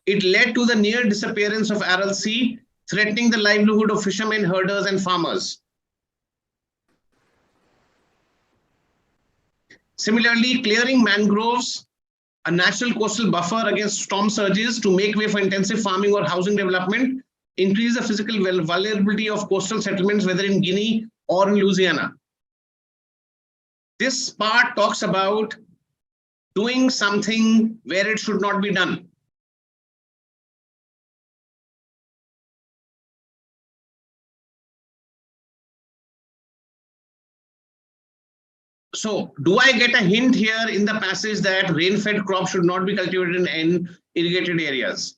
It led to the near disappearance of Aral Sea, threatening the livelihood of fishermen, herders, and farmers. Similarly, clearing mangroves, a natural coastal buffer against storm surges to make way for intensive farming or housing development, increase the physical vulnerability of coastal settlements, whether in Guinea or in Louisiana. This part talks about doing something where it should not be done. So, do I get a hint here in the passage that rain-fed crops should not be cultivated in irrigated areas?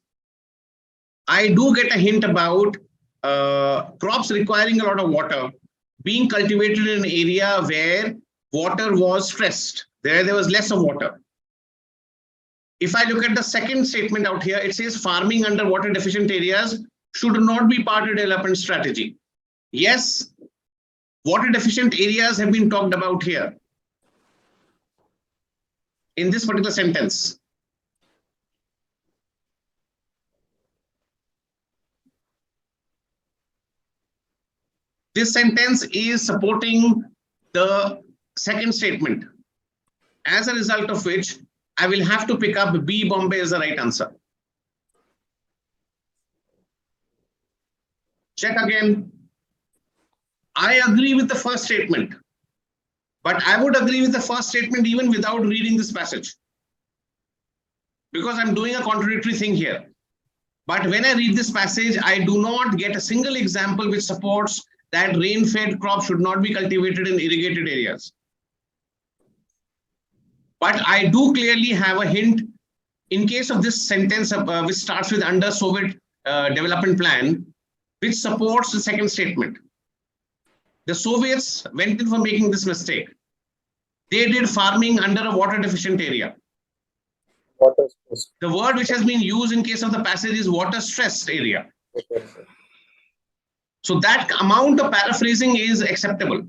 I do get a hint about crops requiring a lot of water being cultivated in an area where water was stressed, there was less of water. If I look at the second statement out here, it says farming under water deficient areas should not be part of development strategy. Yes, water deficient areas have been talked about here in this particular sentence. This sentence is supporting the second statement, as a result of which I will have to pick up B, Bombay as the right answer. Check again. I agree with the first statement, but I would agree with the first statement even without reading this passage, because I'm doing a contradictory thing here. But when I read this passage, I do not get a single example which supports that rain-fed crops should not be cultivated in irrigated areas. But I do clearly have a hint in case of this sentence which starts with under Soviet development plan, which supports the second statement. The Soviets went in for making this mistake. They did farming under a water deficient area. Water stress. The word which has been used in case of the passage is water stressed area. Okay, sir. So that amount of paraphrasing is acceptable.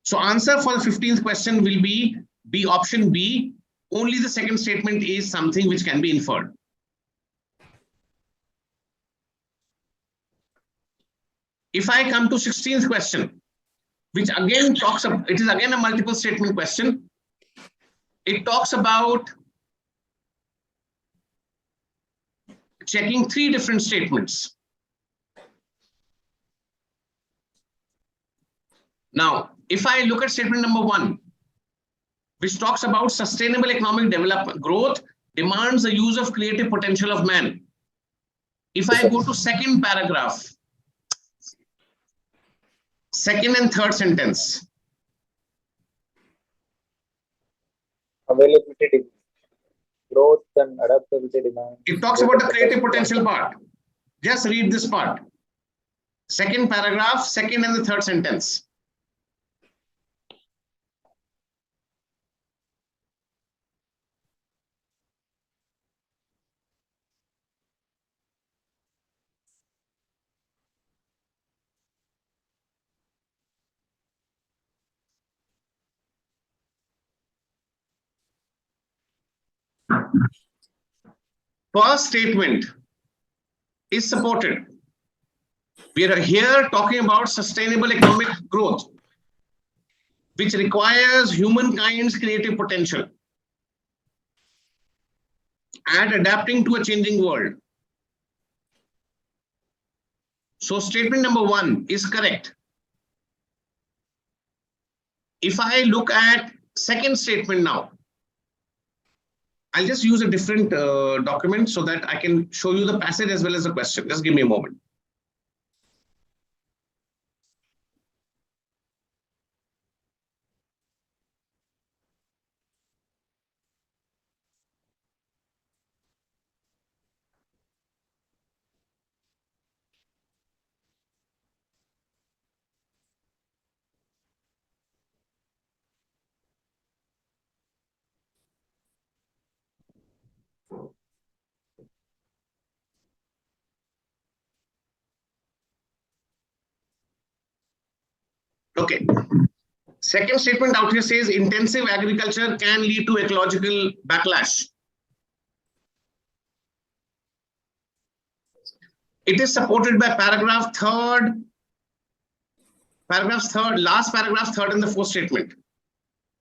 So answer for the 15th question will be option B. Only the second statement is something which can be inferred. If I come to 16th question, which again talks about, it is again a multiple statement question. It talks about checking 3 different statements. Now, if I look at statement number 1, which talks about sustainable economic development, growth demands the use of creative potential of man. If I go to second paragraph, second and third sentence, Availability demand. Growth and adaptability demand. it talks about the creative potential part. Just read this part. Second paragraph, second and the third sentence. First statement is supported. We are here talking about sustainable economic growth, which requires humankind's creative potential and adapting to a changing world. So statement number 1 is correct. If I look at second statement now, I'll just use a different document so that I can show you the passage as well as the question. Just give me a moment. Okay. Second statement out here says intensive agriculture can lead to ecological backlash. It is supported by paragraph 3rd, last paragraph 3rd and the 4th statement.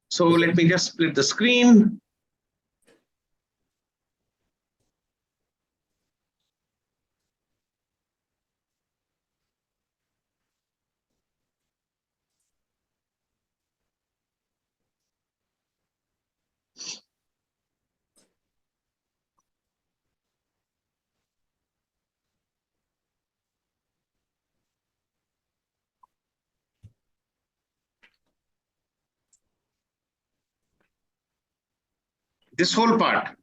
So let me just split the screen. This whole part.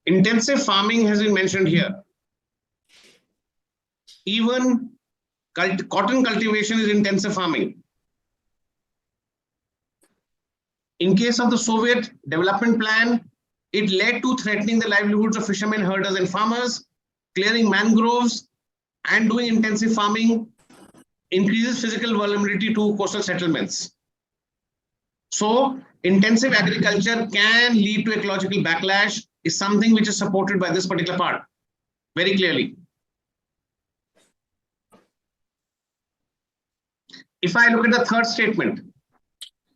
Intensive farming has been mentioned here. Even cotton cultivation is intensive farming. In case of the Soviet development plan, It led to threatening the livelihoods of fishermen, herders, and farmers. Clearing mangroves and doing intensive farming increases physical vulnerability to coastal settlements. So, intensive agriculture can lead to ecological backlash, is something which is supported by this particular part very clearly. If I look at the third statement,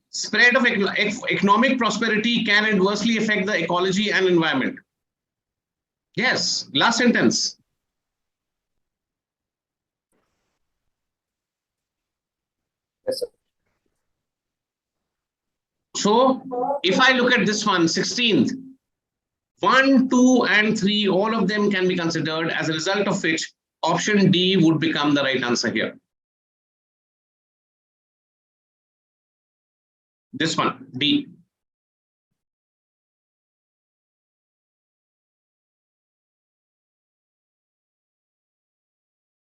spread of economic prosperity can adversely affect the ecology and environment. Yes, last sentence. Yes, sir. So, if I look at this one, 16th, 1, 2, and 3, all of them can be considered, as a result of which option D would become the right answer here. This one, D.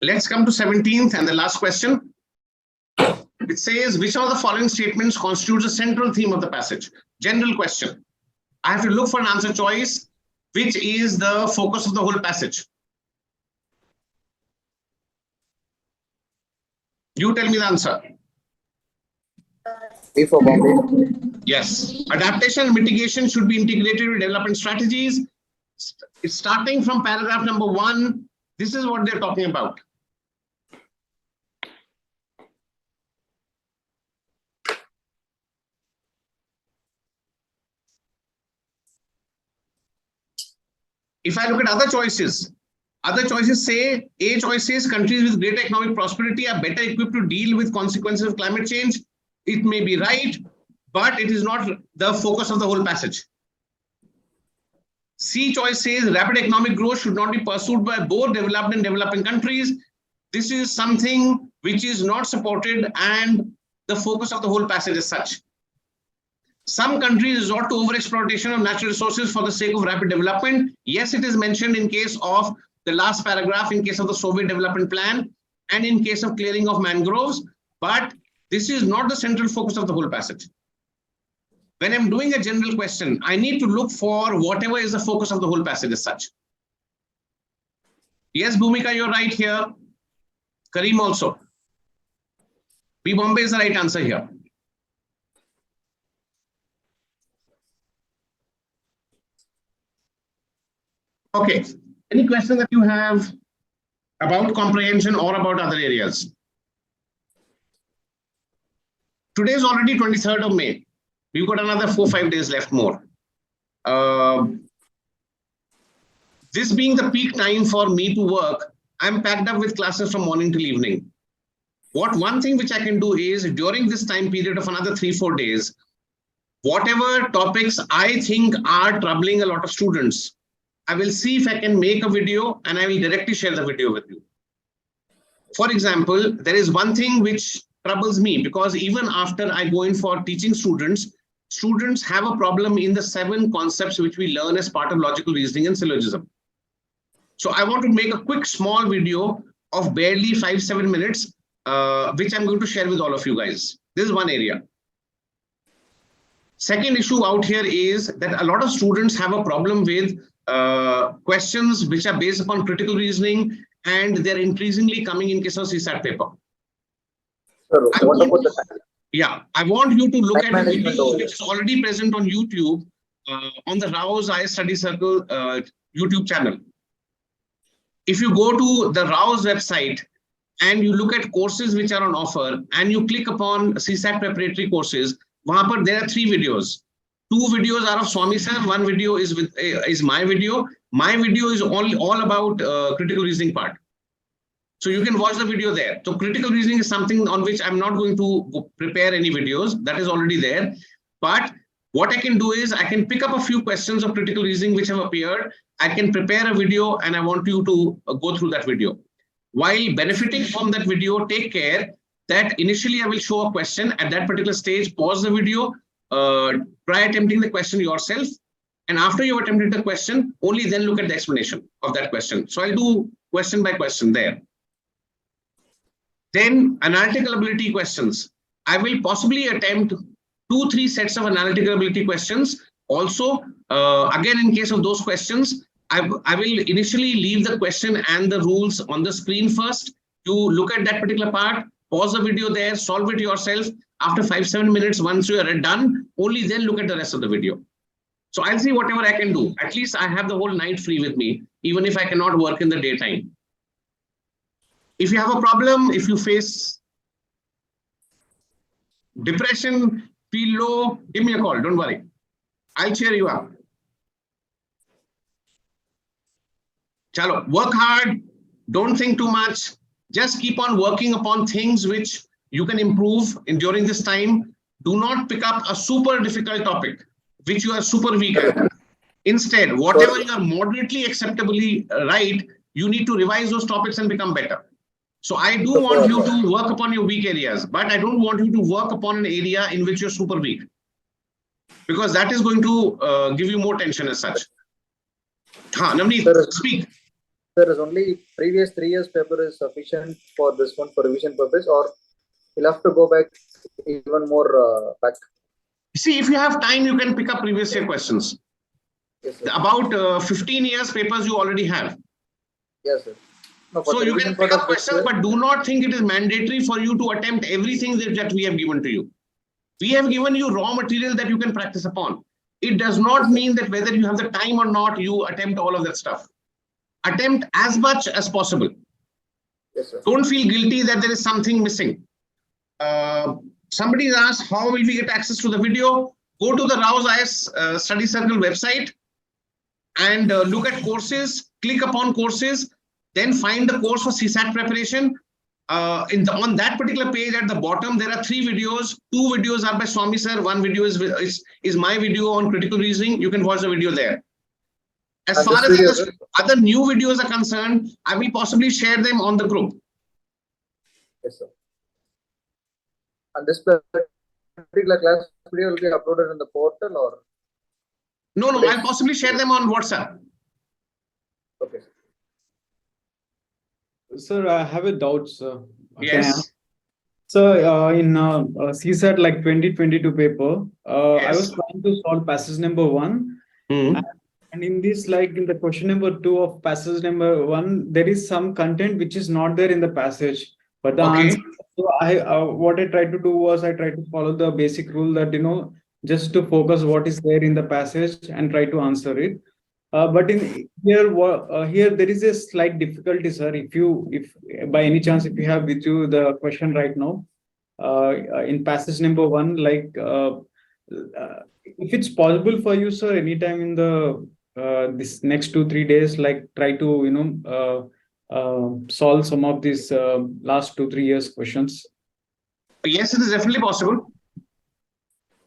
Let's come to 17th and the last question. It says, which of the following statements constitutes a central theme of the passage? General question. I have to look for an answer choice, which is the focus of the whole passage. You tell me the answer. B for Bombay. Yes. Adaptation and mitigation should be integrated with development strategies. It's starting from paragraph number 1. This is what they're talking about. If I look at other choices say, A choice says countries with greater economic prosperity are better equipped to deal with consequences of climate change. It may be right, but it is not the focus of the whole passage. C choice says rapid economic growth should not be pursued by both developed and developing countries. This is something which is not supported, and the focus of the whole passage is such. Some countries resort to overexploitation of natural resources for the sake of rapid development. Yes, it is mentioned in case of the last paragraph, in case of the Soviet development plan, and in case of clearing of mangroves, but this is not the central focus of the whole passage. When I'm doing a general question, I need to look for whatever is the focus of the whole passage as such. Yes, Bhumika, you're right here. Kareem also. B Bombay is the right answer here. Okay, any question that you have about comprehension or about other areas? Today is already 23rd of May. We've got another 4-5 days left more. This being the peak time for me to work, I'm packed up with classes from morning till evening. One thing which I can do is, during this time period of another 3-4 days, whatever topics I think are troubling a lot of students, I will see if I can make a video and I will directly share the video with you. For example, there is one thing which troubles me, because even after I go in for teaching students, students have a problem in the 7 concepts which we learn as part of logical reasoning and syllogism. So I want to make a quick small video of barely 5-7 minutes, which I'm going to share with all of you guys. This is one area. Second issue out here is that a lot of students have a problem with questions which are based upon critical reasoning, and they're increasingly coming in case of CSAT paper. Sir, what about the time? Yeah, I want you to look Time at the management video over which is already present on YouTube, on the Rao's IS Study Circle YouTube channel. If you go to the Rao's website and you look at courses which are on offer and you click upon CSAT preparatory courses, there are 3 videos. 2 videos are of Swami sir, 1 video is my video. My video is all about critical reasoning part. So you can watch the video there. So critical reasoning is something on which I'm not going to prepare any videos. That is already there. But what I can do is I can pick up a few questions of critical reasoning which have appeared. I can prepare a video and I want you to go through that video. While benefiting from that video, take care that initially I will show a question. At that particular stage, pause the video, try attempting the question yourself. And after you've attempted the question, only then look at the explanation of that question. So I'll do question by question there. Then analytical ability questions. I will possibly attempt 2-3 sets of analytical ability questions Also, again, in case of those questions, I will initially leave the question and the rules on the screen first. You look at that particular part, pause the video there, solve it yourself. After 5-7 minutes, once you are done, only then look at the rest of the video. So I'll see whatever I can do. At least I have the whole night free with me, even if I cannot work in the daytime. If you have a problem, if you face depression, feel low, give me a call. Don't worry. I'll cheer you up. Chalo, work hard. Don't think too much. Just keep on working upon things which you can improve during this time. Do not pick up a super difficult topic which you are super weak at. Instead, whatever you are moderately acceptably right, you need to revise those topics and become better. So I do want you to work upon your weak areas, but I don't want you to work upon an area in which you're super weak, because that is going to give you more tension as such. Navneet, speak. There is only previous 3 years paper is sufficient for this one for revision purpose, or you'll have to go back even more back? See, if you have time, you can pick up previous year questions. Yes, sir. About 15 years papers you already have. Yes, sir. No, so you can pick up questions, but do not think it is mandatory for you to attempt everything that we have given to you. We have given you raw material that you can practice upon. It does not mean that whether you have the time or not, you attempt all of that stuff. Attempt as much as possible. Yes, sir. Don't feel guilty that there is something missing. Somebody asked, how will we get access to the video? Go to the Rouse IS Study Circle website and look at courses, click upon courses, then find the course for CSAT preparation. On that particular page at the bottom, there are 3 videos. 2 videos are by Swami sir. 1 video is my video on critical reasoning. You can watch the video there. As far as other new videos are concerned, I will possibly share them on the group. Yes, sir. And this particular class video will be uploaded in the portal, or? No, I'll possibly share them on WhatsApp. Okay. Sir, I have a doubt, sir. Yes. So, in CSAT like 2022 paper, yes. I was trying to solve passage number 1. And in this, like in the question number 2 of passage number 1, there is some content which is not there in the passage. But the answer, so what I tried to do was I tried to follow the basic rule that, just to focus what is there in the passage and try to answer it. But in here there is a slight difficulty, sir. If by any chance, if you have with you the question right now, in passage number 1, like if it's possible for you, sir, anytime in the this next 2-3 days, like try to solve some of these last 2-3 years questions. Yes, it is definitely possible.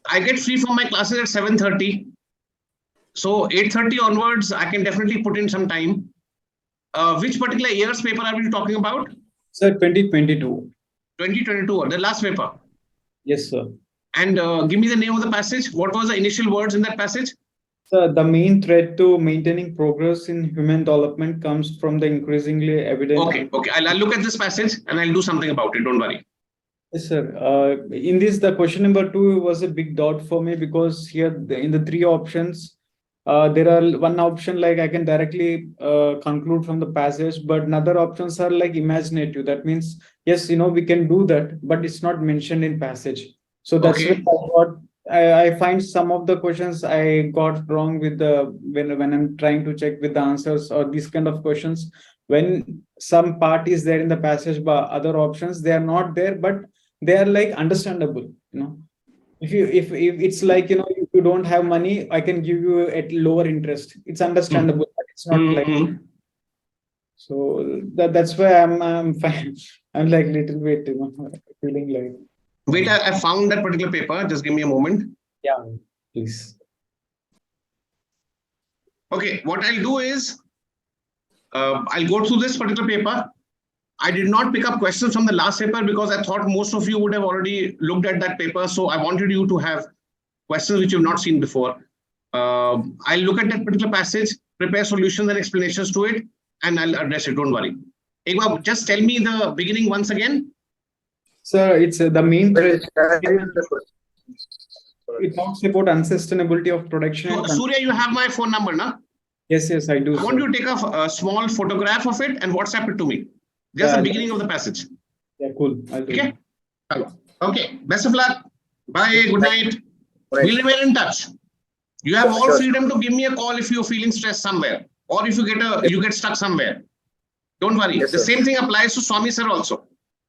I get free from my classes at 7:30. So 8:30 onwards, I can definitely put in some time. Which particular year's paper are we talking about? Sir, 2022. 2022, the last paper. Yes, sir. And give me the name of the passage. What was the initial words in that passage? Sir, the main threat to maintaining progress in human development comes from the increasingly evident. Okay. I'll look at this passage and I'll do something about it. Don't worry. Yes, sir. In this, the question number 2 was a big doubt for me, because here in the 3 options, there are one option like I can directly conclude from the passage, but another options are like imaginative. That means, yes, we can do that, but it's not mentioned in passage. So that's what I find some of the questions I got wrong with when I'm trying to check with the answers or these kind of questions. When some part is there in the passage, but other options, they are not there, but they are like understandable. If it's like, if you don't have money, I can give you at lower interest. It's understandable, but it's not like. So that's why I'm fine. I'm like little bit, feeling like. Wait, I found that particular paper. Just give me a moment. Yeah, please. Okay, what I'll do is I'll go through this particular paper. I did not pick up questions from the last paper because I thought most of you would have already looked at that paper. So I wanted you to have questions which you've not seen before. I'll look at that particular passage, prepare solutions and explanations to it, and I'll address it. Don't worry. Ekbar, just tell me the beginning once again. Sir, it's the main threat. it talks about unsustainability of production. So, Surya, you have my phone number, na? Yes, yes, I do. I want sir. you to take a small photograph of it and WhatsApp it to me. Just Yeah, the beginning of the passage. Yeah, cool. I'll do Okay. it. Okay. Best of luck. Bye. Good night. Right. We'll remain in touch. You have all Sure. freedom to give me a call if you're feeling stressed somewhere, or if you get stuck somewhere. Don't worry. Yes, The sir. same thing applies to Swami sir also.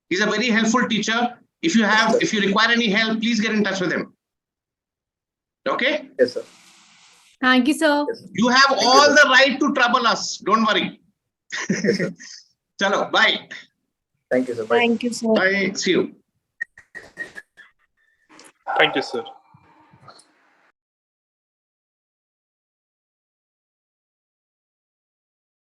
He's a very helpful teacher. If you require any help, please get in touch with him. Okay? Yes, sir. Thank you, sir. Yes, sir. You have Thank you, all sir. the right to trouble us. Don't worry. Yes, sir. Chalo, bye. Thank you, sir. Bye. Thank you, sir. Bye. See you. Thank you, sir.